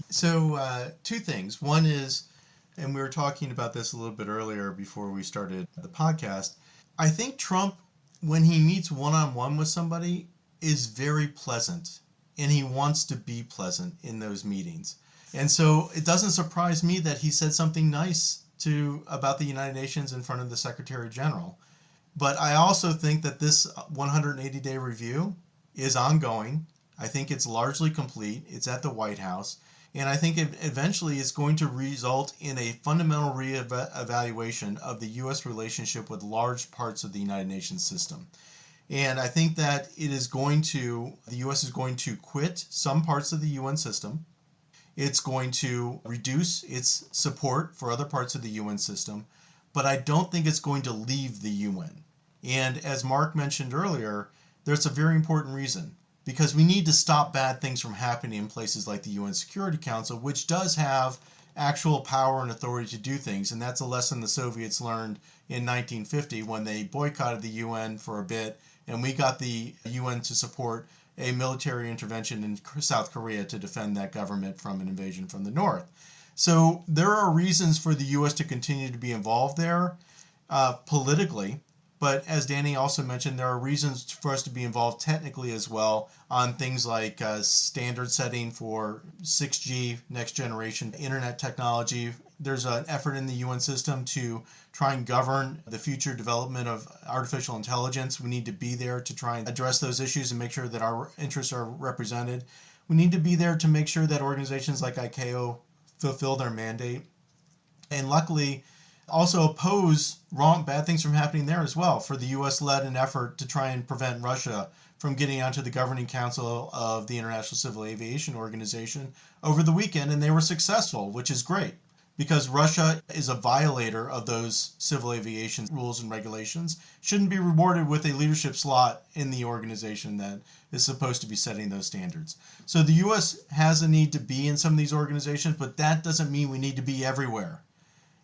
Speaker 5: So two things. One is, and we were talking about this a little bit earlier before we started the podcast, I think Trump, when he meets one-on-one with somebody, is very pleasant, and he wants to be pleasant in those meetings. And so it doesn't surprise me that he said something nice about the United Nations in front of the Secretary General. But I also think that this 180-day review is ongoing. I think it's largely complete. It's at the White House. And I think eventually it's going to result in a fundamental re-evaluation of the U.S. relationship with large parts of the United Nations system. And I think that the U.S. is going to quit some parts of the UN system. It's going to reduce its support for other parts of the UN system, but I don't think it's going to leave the UN. And as Mark mentioned earlier, there's a very important reason, because we need to stop bad things from happening in places like the UN Security Council, which does have actual power and authority to do things. And that's a lesson the Soviets learned in 1950 when they boycotted the UN for a bit, and we got the UN to support a military intervention in South Korea to defend that government from an invasion from the north. So there are reasons for the U.S. to continue to be involved there politically, but as Danny also mentioned, there are reasons for us to be involved technically as well on things like standard setting for 6G, next generation internet technology. There's an effort in the UN system to try and govern the future development of artificial intelligence. We need to be there to try and address those issues and make sure that our interests are represented. We need to be there to make sure that organizations like ICAO fulfill their mandate. And luckily, also oppose bad things from happening there as well. For the U.S. led an effort to try and prevent Russia from getting onto the governing council of the International Civil Aviation Organization over the weekend, and they were successful, which is great, because Russia is a violator of those civil aviation rules and regulations, shouldn't be rewarded with a leadership slot in the organization that is supposed to be setting those standards. So the U.S. has a need to be in some of these organizations, but that doesn't mean we need to be everywhere.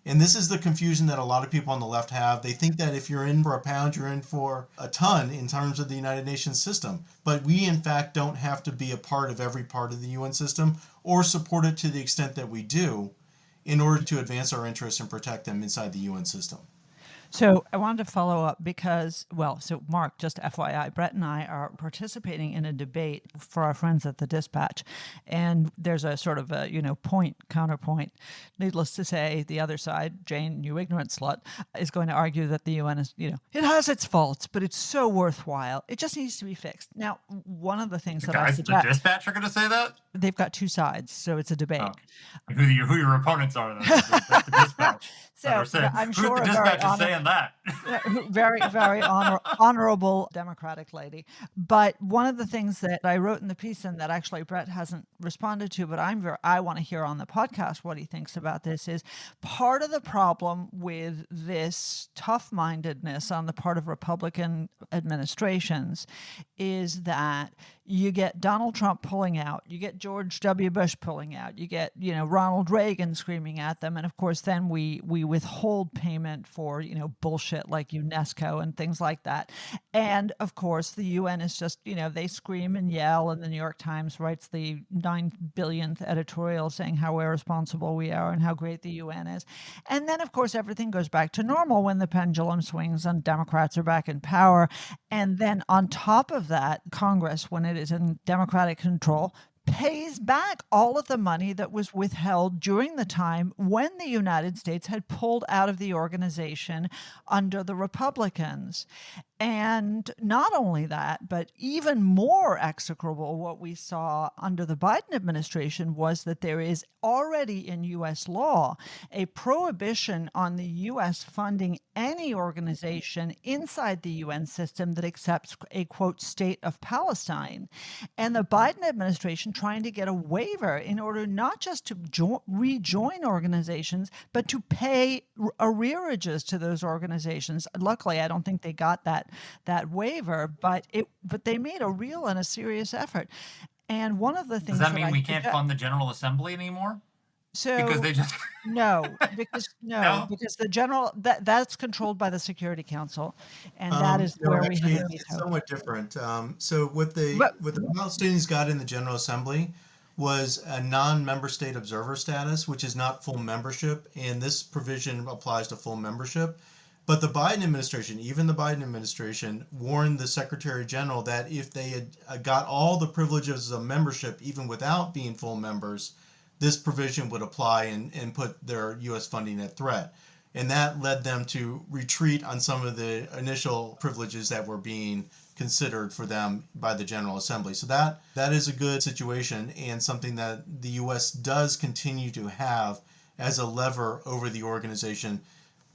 Speaker 5: And this is the confusion that a lot of people on the left have. They think that if you're in for a pound, you're in for a ton in terms of the United Nations system. But we, in fact, don't have to be a part of every part of the UN system or support it to the extent that we do in order to advance our interests and protect them inside the UN system.
Speaker 6: So I wanted to follow up because, so Mark, just FYI, Brett and I are participating in a debate for our friends at the Dispatch. And there's a sort of a, point, counterpoint. Needless to say, the other side, Jane, you ignorant slut, is going to argue that the UN is, it has its faults, but it's so worthwhile. It just needs to be fixed. Now, one of the things
Speaker 7: The
Speaker 6: that
Speaker 7: guys
Speaker 6: I
Speaker 7: at
Speaker 6: suggest...
Speaker 7: the Dispatch are going to say that?
Speaker 6: They've got two sides, so it's a debate.
Speaker 7: Oh. Who your opponents are, then, the Dispatch.
Speaker 6: So I'm
Speaker 7: who
Speaker 6: sure
Speaker 7: the Dispatch is saying that?
Speaker 6: Very, very honorable Democratic lady. But one of the things that I wrote in the piece, and that actually Brett hasn't responded to, but I want to hear on the podcast what he thinks about this, is part of the problem with this tough-mindedness on the part of Republican administrations is that you get Donald Trump pulling out, you get George W. Bush pulling out, you get, Ronald Reagan screaming at them. And of course, then we withhold payment for, bullshit like UNESCO and things like that. And of course, the UN is just, they scream and yell, and the New York Times writes the 9 billionth editorial saying how irresponsible we are and how great the UN is. And then, of course, everything goes back to normal when the pendulum swings and Democrats are back in power. And then on top of that, Congress, when it is in Democratic control, pays back all of the money that was withheld during the time when the United States had pulled out of the organization under the Republicans. And not only that, but even more execrable, what we saw under the Biden administration was that there is already in U.S. law a prohibition on the U.S. funding any organization inside the UN system that accepts a, quote, state of Palestine. And the Biden administration trying to get a waiver in order not just to rejoin organizations, but to pay arrearages to those organizations. Luckily, I don't think they got that waiver, but they made a real and a serious effort. And one of the things
Speaker 7: does that mean we can't fund the General Assembly anymore?
Speaker 6: So
Speaker 7: because they just
Speaker 6: because the general that's controlled by the Security Council, and that is where we have a veto.
Speaker 5: It's somewhat different. So what the Palestinians got in the General Assembly was a non-member state observer status, which is not full membership, and this provision applies to full membership. But the Biden administration, even the Biden administration, warned the Secretary General that if they had got all the privileges of membership, even without being full members, this provision would apply and put their U.S. funding at threat. And that led them to retreat on some of the initial privileges that were being considered for them by the General Assembly. So that is a good situation and something that the U.S. does continue to have as a lever over the organization.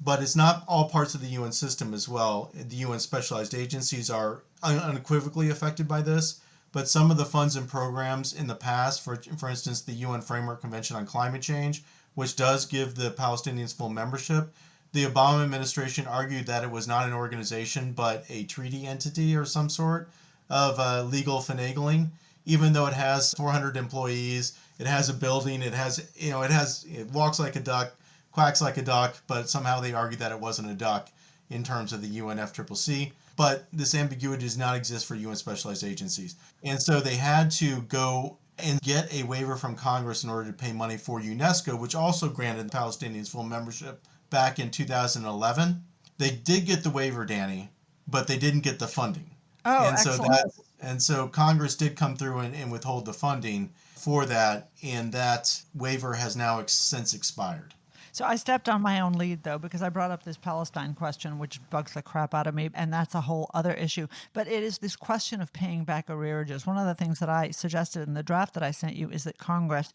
Speaker 5: But it's not all parts of the UN system as well. The UN specialized agencies are unequivocally affected by this, but some of the funds and programs in the past, for instance, the UN Framework Convention on Climate Change, which does give the Palestinians full membership, the Obama administration argued that it was not an organization but a treaty entity or some sort of legal finagling, even though it has 400 employees, it has a building, it walks like a duck, quacks like a duck, but somehow they argued that it wasn't a duck in terms of the UNFCCC. But this ambiguity does not exist for UN specialized agencies. And so they had to go and get a waiver from Congress in order to pay money for UNESCO, which also granted the Palestinians full membership back in 2011. They did get the waiver, Danny, but they didn't get the funding.
Speaker 6: Oh,
Speaker 5: and
Speaker 6: excellent.
Speaker 5: so Congress did come through and withhold the funding for that, and that waiver has now since expired.
Speaker 6: So I stepped on my own lead, though, because I brought up this Palestine question, which bugs the crap out of me, and that's a whole other issue. But it is this question of paying back arrearages. One of the things that I suggested in the draft that I sent you is that Congress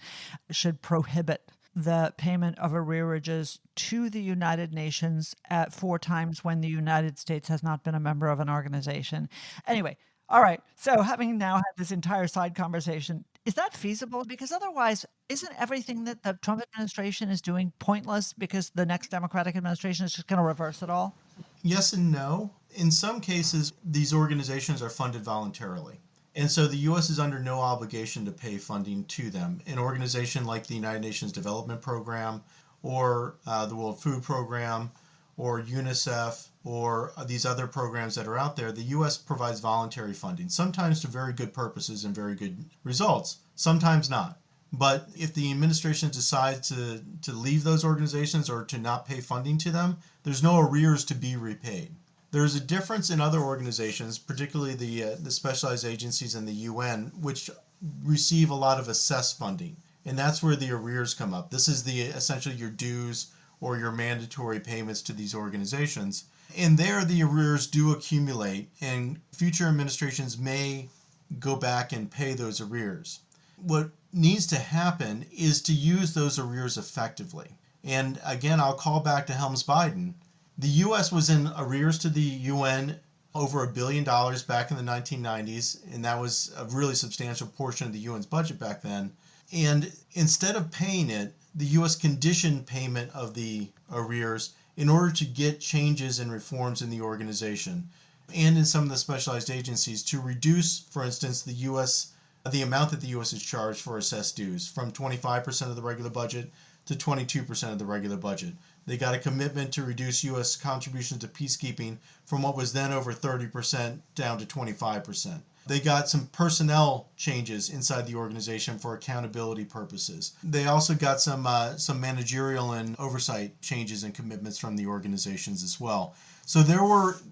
Speaker 6: should prohibit the payment of arrearages to the United Nations at 4 times when the United States has not been a member of an organization. Anyway, all right. So having now had this entire side conversation, is that feasible? Because otherwise, isn't everything that the Trump administration is doing pointless because the next Democratic administration is just going to reverse it all?
Speaker 5: Yes and no. In some cases, these organizations are funded voluntarily. And so the U.S. is under no obligation to pay funding to them. An organization like the United Nations Development Program or the World Food Program or UNICEF or these other programs that are out there, the U.S. provides voluntary funding, sometimes to very good purposes and very good results, sometimes not. But if the administration decides to leave those organizations or to not pay funding to them, there's no arrears to be repaid. There's a difference in other organizations, particularly the specialized agencies in the UN, which receive a lot of assessed funding. And that's where the arrears come up. This is essentially your dues or your mandatory payments to these organizations. And there the arrears do accumulate, and future administrations may go back and pay those arrears. What needs to happen is to use those arrears effectively. And again, I'll call back to Helms-Biden. The U.S. was in arrears to the UN over $1 billion back in the 1990s, and that was a really substantial portion of the UN's budget back then. And instead of paying it, the U.S. conditioned payment of the arrears in order to get changes and reforms in the organization and in some of the specialized agencies to reduce, for instance, the amount that the U.S. is charged for assessed dues from 25% of the regular budget to 22% of the regular budget. They got a commitment to reduce U.S. contributions to peacekeeping from what was then over 30% down to 25%. They got some personnel changes inside the organization for accountability purposes. They also got some managerial and oversight changes and commitments from the organizations as well. So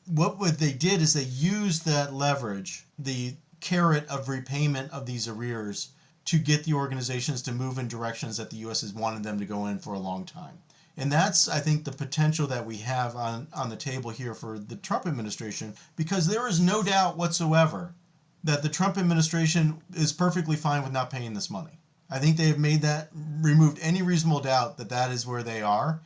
Speaker 5: what they did is they used that leverage, the carrot of repayment of these arrears, to get the organizations to move in directions that the U.S. has wanted them to go in for a long time. And that's, I think, the potential that we have on the table here for the Trump administration, because there is no doubt whatsoever that the Trump administration is perfectly fine with not paying this money. I think they have removed any reasonable doubt that that is where they are.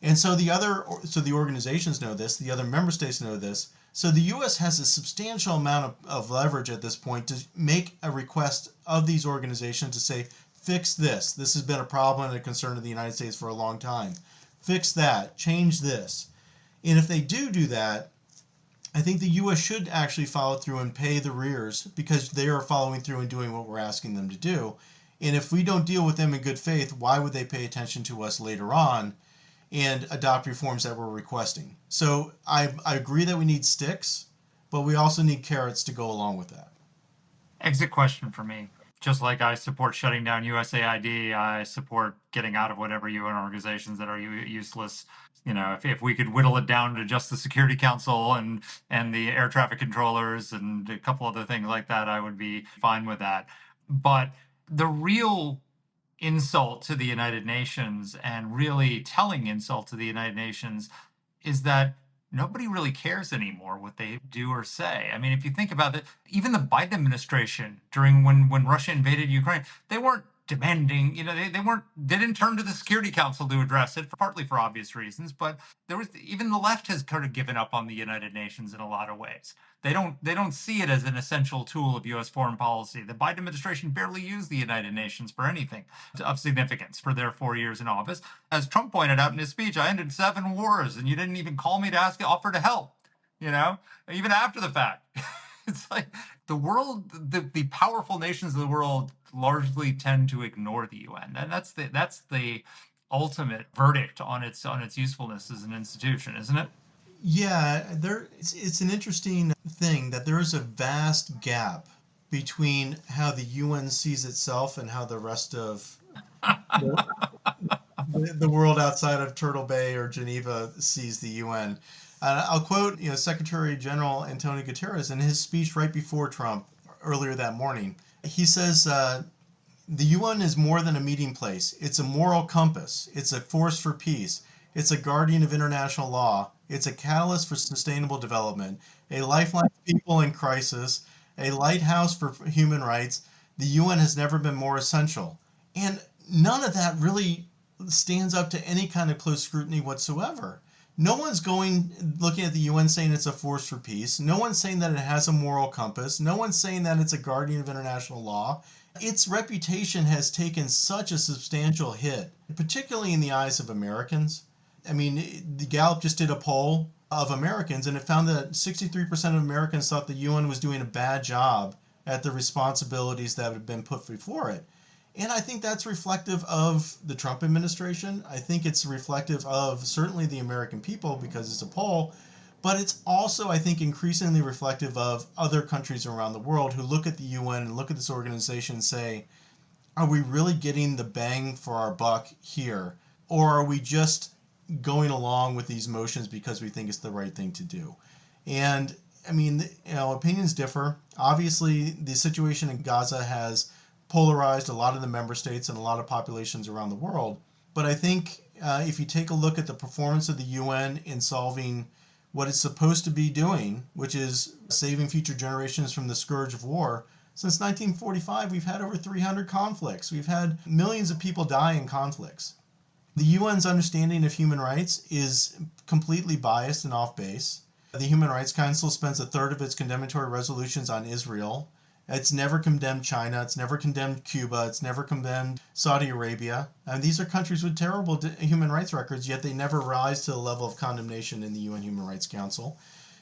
Speaker 5: And so the organizations know this, the other member states know this. So the U.S. has a substantial amount of leverage at this point to make a request of these organizations to say, fix this. This has been a problem and a concern of the United States for a long time. Fix that. Change this. And if they do that, I think the U.S. should actually follow through and pay the arrears because they are following through and doing what we're asking them to do. And if we don't deal with them in good faith, why would they pay attention to us later on and adopt reforms that we're requesting? So I agree that we need sticks, but we also need carrots to go along with that.
Speaker 7: Exit question for me. Just like I support shutting down USAID, I support getting out of whatever UN organizations that are useless. You know, if we could whittle it down to just the Security Council and the air traffic controllers and a couple other things like that, I would be fine with that. But the real insult to the United Nations and really telling insult to the United Nations is that nobody really cares anymore what they do or say. I mean, if you think about it, even the Biden administration during when Russia invaded Ukraine, they weren't demanding, they didn't turn to the Security Council to address it, partly for obvious reasons, but even the left has kind of given up on the United Nations in a lot of ways. They don't see it as an essential tool of U.S. foreign policy. The Biden administration barely used the United Nations for anything of significance for their 4 years in office. As Trump pointed out in his speech, I ended 7 wars, and you didn't even call me to offer to help. Even after the fact. It's like the world, the powerful nations of the world largely tend to ignore the UN, and that's the ultimate verdict on its usefulness as an institution, isn't it?
Speaker 5: Yeah, it's an interesting thing that there is a vast gap between how the UN sees itself and how the rest of the world outside of Turtle Bay or Geneva sees the UN. I'll quote, Secretary General Antonio Guterres in his speech right before Trump earlier that morning. He says, the UN is more than a meeting place. It's a moral compass. It's a force for peace. It's a guardian of international law. It's a catalyst for sustainable development, a lifeline for people in crisis, a lighthouse for human rights. The UN has never been more essential. And none of that really stands up to any kind of close scrutiny whatsoever. No one's looking at the UN saying it's a force for peace. No one's saying that it has a moral compass. No one's saying that it's a guardian of international law. Its reputation has taken such a substantial hit, particularly in the eyes of Americans. I mean, the Gallup just did a poll of Americans, and it found that 63% of Americans thought the UN was doing a bad job at the responsibilities that had been put before it. And I think that's reflective of the Trump administration. I think it's reflective of certainly the American people because it's a poll, but it's also, I think, increasingly reflective of other countries around the world who look at the UN and look at this organization and say, are we really getting the bang for our buck here? Or are we just going along with these motions because we think it's the right thing to do? And I mean, opinions differ. Obviously, the situation in Gaza has polarized a lot of the member states and a lot of populations around the world. But I think if you take a look at the performance of the UN in solving what it's supposed to be doing, which is saving future generations from the scourge of war, since 1945, we've had over 300 conflicts. We've had millions of people die in conflicts. The UN's understanding of human rights is completely biased and off base. The Human Rights Council spends a third of its condemnatory resolutions on Israel. It's never condemned China. It's never condemned Cuba. It's never condemned Saudi Arabia. And these are countries with terrible human rights records, yet they never rise to the level of condemnation in the UN Human Rights Council.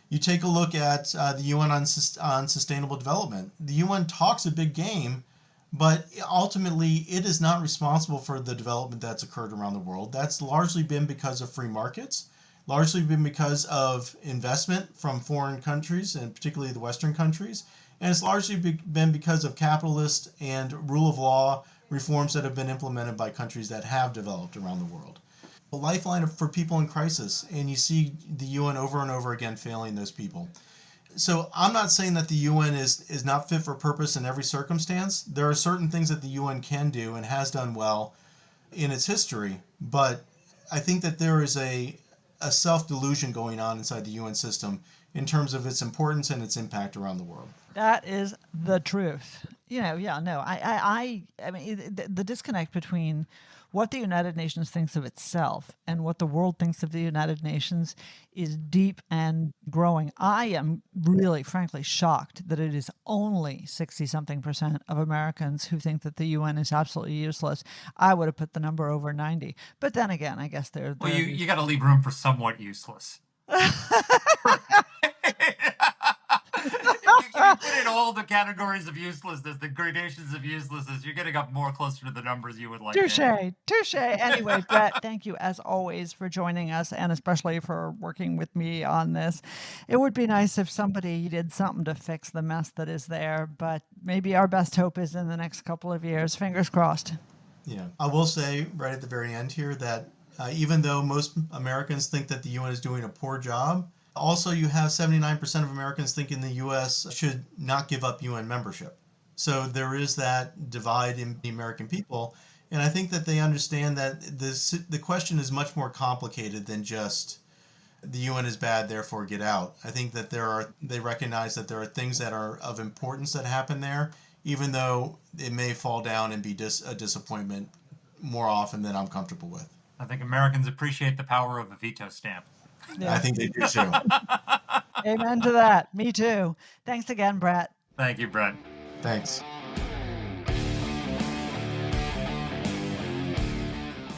Speaker 5: You take a look at the UN on sustainable development. The UN talks a big game, but ultimately it is not responsible for the development that's occurred around the world. That's largely been because of free markets, largely been because of investment from foreign countries, and particularly the Western countries. And it's largely been because of capitalist and rule of law reforms that have been implemented by countries that have developed around the world. A lifeline for people in crisis, and you see the UN over and over again failing those people. So I'm not saying that the UN is not fit for purpose in every circumstance. There are certain things that the UN can do and has done well in its history, but I think that there is a self-delusion going on inside the UN system in terms of its importance and its impact around the world.
Speaker 6: That is the truth. I mean, the disconnect between what the United Nations thinks of itself and what the world thinks of the United Nations is deep and growing. I am really, frankly, shocked that it is only 60-something% of Americans who think that the UN is absolutely useless. I would have put the number over 90. But then again, I guess they're...
Speaker 7: Well, you got to leave room for somewhat useless. If you put in all the categories of uselessness, the gradations of uselessness, you're getting up more closer to the numbers you would like.
Speaker 6: Touche. Anyway, Brett, thank you as always for joining us, and especially for working with me on this. It would be nice if somebody did something to fix the mess that is there, but maybe our best hope is in the next couple of years. Fingers crossed.
Speaker 5: Yeah, I will say right at the very end here that even though most Americans think that the UN is doing a poor job, also you have 79% of Americans thinking the U.S. should not give up UN membership. So there is that divide in the American people. And I think that they understand that the question is much more complicated than just the UN is bad, therefore get out. I think that they recognize that there are things that are of importance that happen there, even though it may fall down and be a disappointment more often than I'm comfortable with.
Speaker 7: I think Americans appreciate the power of a veto stamp.
Speaker 5: Yeah. I think they do too.
Speaker 6: Amen to that. Me too. Thanks again, Brett.
Speaker 7: Thank you, Brett.
Speaker 5: Thanks.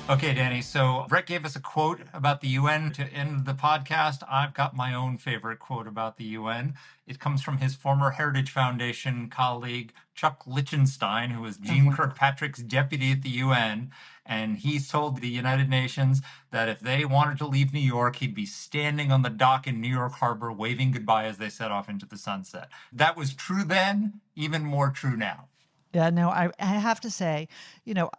Speaker 7: Okay, Danny. So Brett gave us a quote about the UN to end the podcast. I've got my own favorite quote about the UN. It comes from his former Heritage Foundation colleague, Chuck Lichtenstein, who was Jeane Kirkpatrick's deputy at the UN. And he's told the United Nations that if they wanted to leave New York, he'd be standing on the dock in New York Harbor, waving goodbye as they set off into the sunset. That was true then, even more true now.
Speaker 6: Yeah, no, I have to say,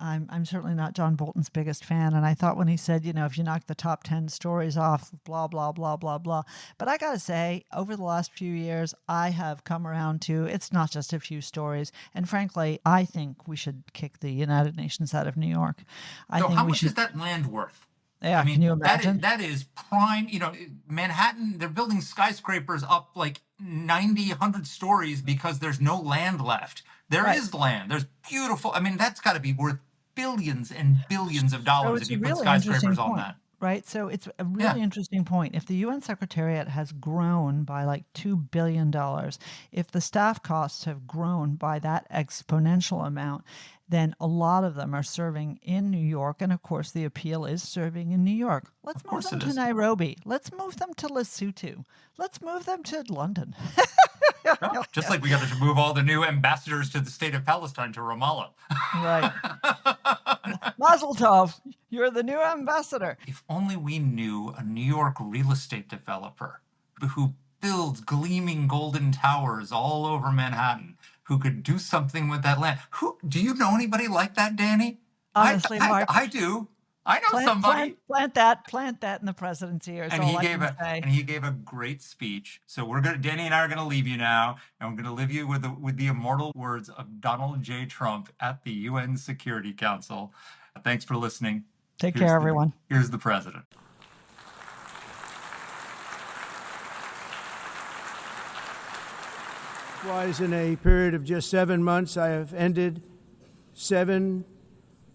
Speaker 6: I'm certainly not John Bolton's biggest fan. And I thought when he said, if you knock the top 10 stories off, blah, blah, blah, blah, blah. But I got to say, over the last few years, I have come around to it's not just a few stories. And frankly, I think we should kick the United Nations out of New York.
Speaker 7: So how much is that land worth?
Speaker 6: Yeah, can you imagine?
Speaker 7: That is prime, Manhattan, they're building skyscrapers up like 90, 100 stories because there's no land left. There is land. There's beautiful. That's got to be worth billions and billions of dollars if you put skyscrapers on that.
Speaker 6: Right. So it's a really interesting point. If the UN Secretariat has grown by like $2 billion, if the staff costs have grown by that exponential amount, then a lot of them are serving in New York. And of course, the appeal is serving in New York. Let's move them to Nairobi. Let's move them to Lesotho. Let's move them to London.
Speaker 7: Just like we got to move all the new ambassadors to the state of Palestine to Ramallah.
Speaker 6: Right. Mazel tov, you're the new ambassador.
Speaker 7: If only we knew a New York real estate developer who builds gleaming golden towers all over Manhattan, who could do something with that land. Do you know anybody like that, Danny?
Speaker 6: Honestly, Mark,
Speaker 7: I do. I know somebody.
Speaker 6: Plant that in the president's ear.
Speaker 7: And he gave a great speech. So Danny and I are gonna leave you now, and we're gonna leave you with the immortal words of Donald J. Trump at the UN Security Council. Thanks for listening.
Speaker 6: Take care, everyone.
Speaker 7: Here's the president.
Speaker 4: Likewise, in a period of just 7 months, I have ended 7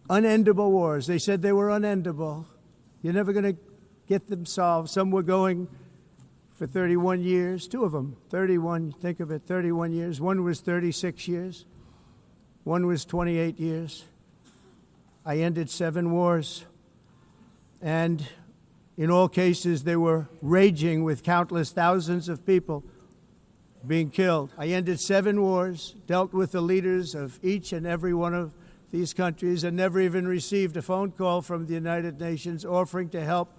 Speaker 4: unendable wars. They said they were unendable. You're never going to get them solved. Some were going for 31 years, 2 of them, 31, think of it, 31 years. One was 36 years. One was 28 years. I ended 7 wars. And in all cases, they were raging with countless thousands of people being killed. I ended 7 wars, dealt with the leaders of each and every one of these countries, and never even received a phone call from the United Nations offering to help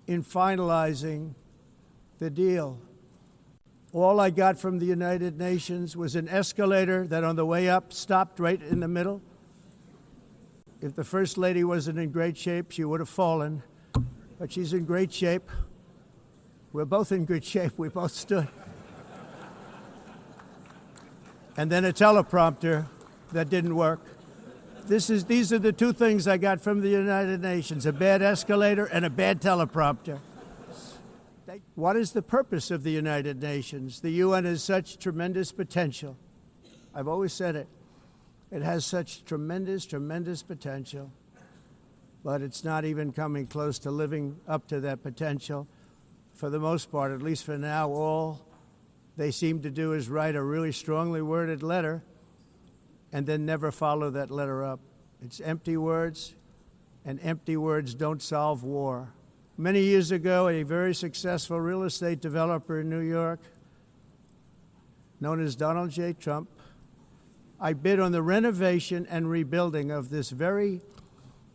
Speaker 4: in finalizing the deal. All I got from the United Nations was an escalator that on the way up stopped right in the middle. If the First Lady wasn't in great shape, she would have fallen, but she's in great shape. We're both in good shape. We both stood. And then a teleprompter that didn't work. These are the 2 things I got from the United Nations, a bad escalator and a bad teleprompter. What is the purpose of the United Nations? The UN has such tremendous potential. I've always said it. It has such tremendous, tremendous potential, but it's not even coming close to living up to that potential. For the most part, at least for now, all they seem to do is write a really strongly worded letter and then never follow that letter up. It's empty words, and empty words don't solve war. Many years ago, a very successful real estate developer in New York, known as Donald J. Trump, I bid on the renovation and rebuilding of this very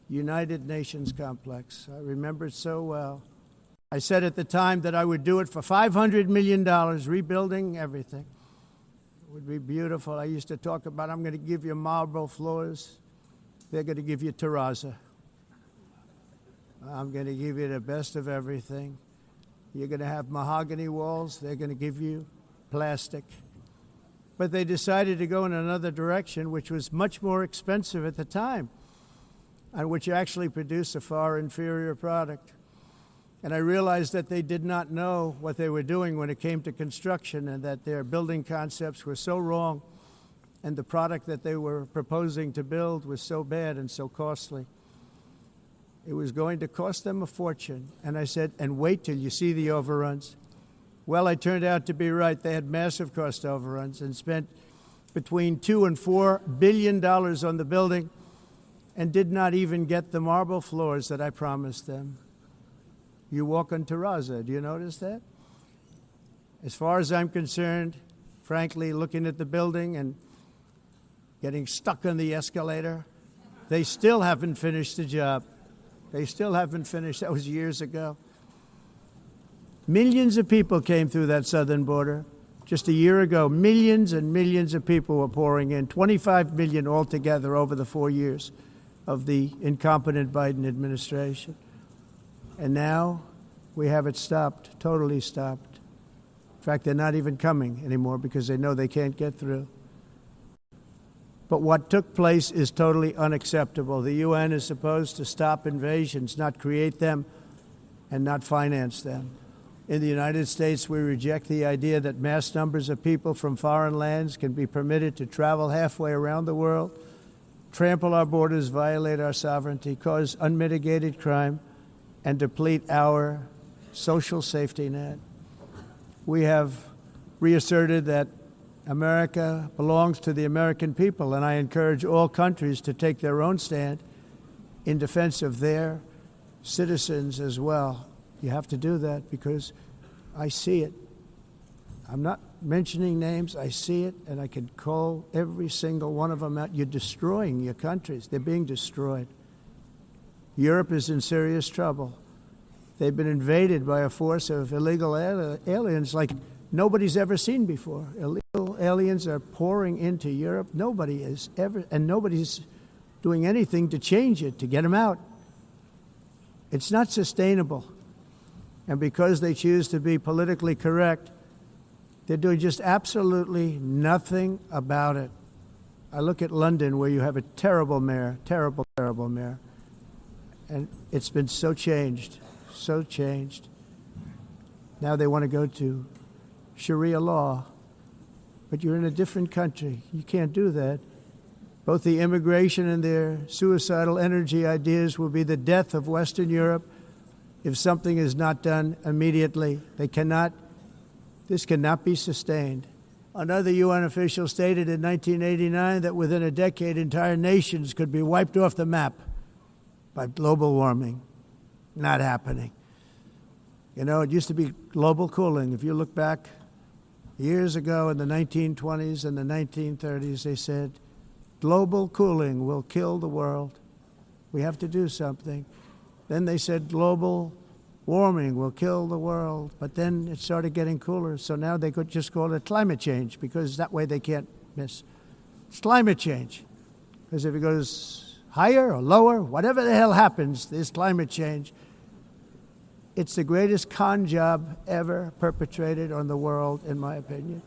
Speaker 4: United Nations complex. I remember it so well. I said at the time that I would do it for $500 million, rebuilding everything. It would be beautiful. I used to talk about, I'm going to give you marble floors. They're going to give you terrazzo. I'm going to give you the best of everything. You're going to have mahogany walls. They're going to give you plastic. But they decided to go in another direction, which was much more expensive at the time. on which actually produce a far inferior product. And I realized that they did not know what they were doing when it came to construction, and that their building concepts were so wrong and the product that they were proposing to build was so bad and so costly. It was going to cost them a fortune. And I said, and wait till you see the overruns. Well, I turned out to be right. They had massive cost overruns and spent between $2 and $4 billion on the building and did not even get the marble floors that I promised them. You walk on terrazzo. Do you notice that? As far as I'm concerned, frankly, looking at the building and getting stuck on the escalator, they still haven't finished the job. They still haven't finished. That was years ago. Millions of people came through that southern border. Just a year ago, millions and millions of people were pouring in, 25 million altogether over the 4 years of the incompetent Biden administration. And now we have it stopped, totally stopped. In fact, they're not even coming anymore because they know they can't get through. But what took place is totally unacceptable. The UN is supposed to stop invasions, not create them and not finance them. In the United States, we reject the idea that mass numbers of people from foreign lands can be permitted to travel halfway around the world, trample our borders, violate our sovereignty, cause unmitigated crime, and deplete our social safety net. We have reasserted that America belongs to the American people, and I encourage all countries to take their own stand in defense of their citizens as well. You have to do that because I see it. I'm not mentioning names. I see it, and I can call every single one of them out. You're destroying your countries. They're being destroyed. Europe is in serious trouble. They've been invaded by a force of illegal aliens like nobody's ever seen before. Illegal aliens are pouring into Europe. Nobody is ever, and nobody's doing anything to change it, to get them out. It's not sustainable. And because they choose to be politically correct, they're doing just absolutely nothing about it. I look at London, where you have a terrible mayor, terrible, terrible mayor. And it's been so changed, so changed. Now they want to go to Sharia law. But you're in a different country. You can't do that. Both the immigration and their suicidal energy ideas will be the death of Western Europe if something is not done immediately. This cannot be sustained. Another UN official stated in 1989 that within a decade, entire nations could be wiped off the map by global warming. Not happening. You know, it used to be global cooling. If you look back years ago in the 1920s and the 1930s, they said, global cooling will kill the world. We have to do something. Then they said global warming will kill the world. But then it started getting cooler. So now they could just call it climate change because that way they can't miss. It's climate change. Because if it goes higher or lower, whatever the hell happens, there's climate change. It's the greatest con job ever perpetrated on the world, in my opinion.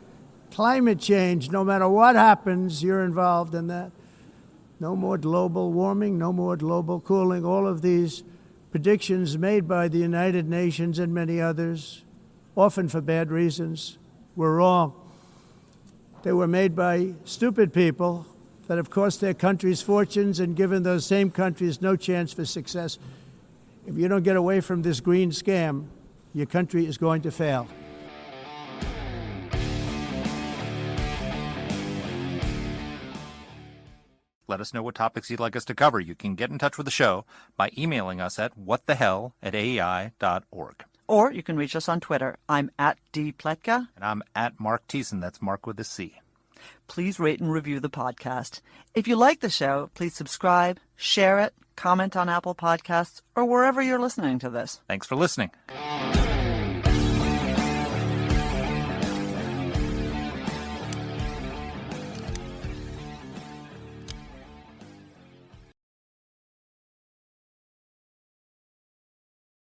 Speaker 4: Climate change, no matter what happens, you're involved in that. No more global warming, no more global cooling. All of these predictions made by the United Nations and many others, often for bad reasons, were wrong. They were made by stupid people that have cost their countries fortunes and given those same countries no chance for success. If you don't get away from this green scam, your country is going to fail.
Speaker 1: Let us know what topics you'd like us to cover. You can get in touch with the show by emailing us at whatthehell@aei.org.
Speaker 2: Or you can reach us on Twitter. I'm at @dpletka.
Speaker 1: And I'm at Mark Thiessen. That's Mark with a C.
Speaker 2: Please rate and review the podcast. If you like the show, please subscribe, share it, comment on Apple Podcasts, or wherever you're listening to this.
Speaker 1: Thanks for listening.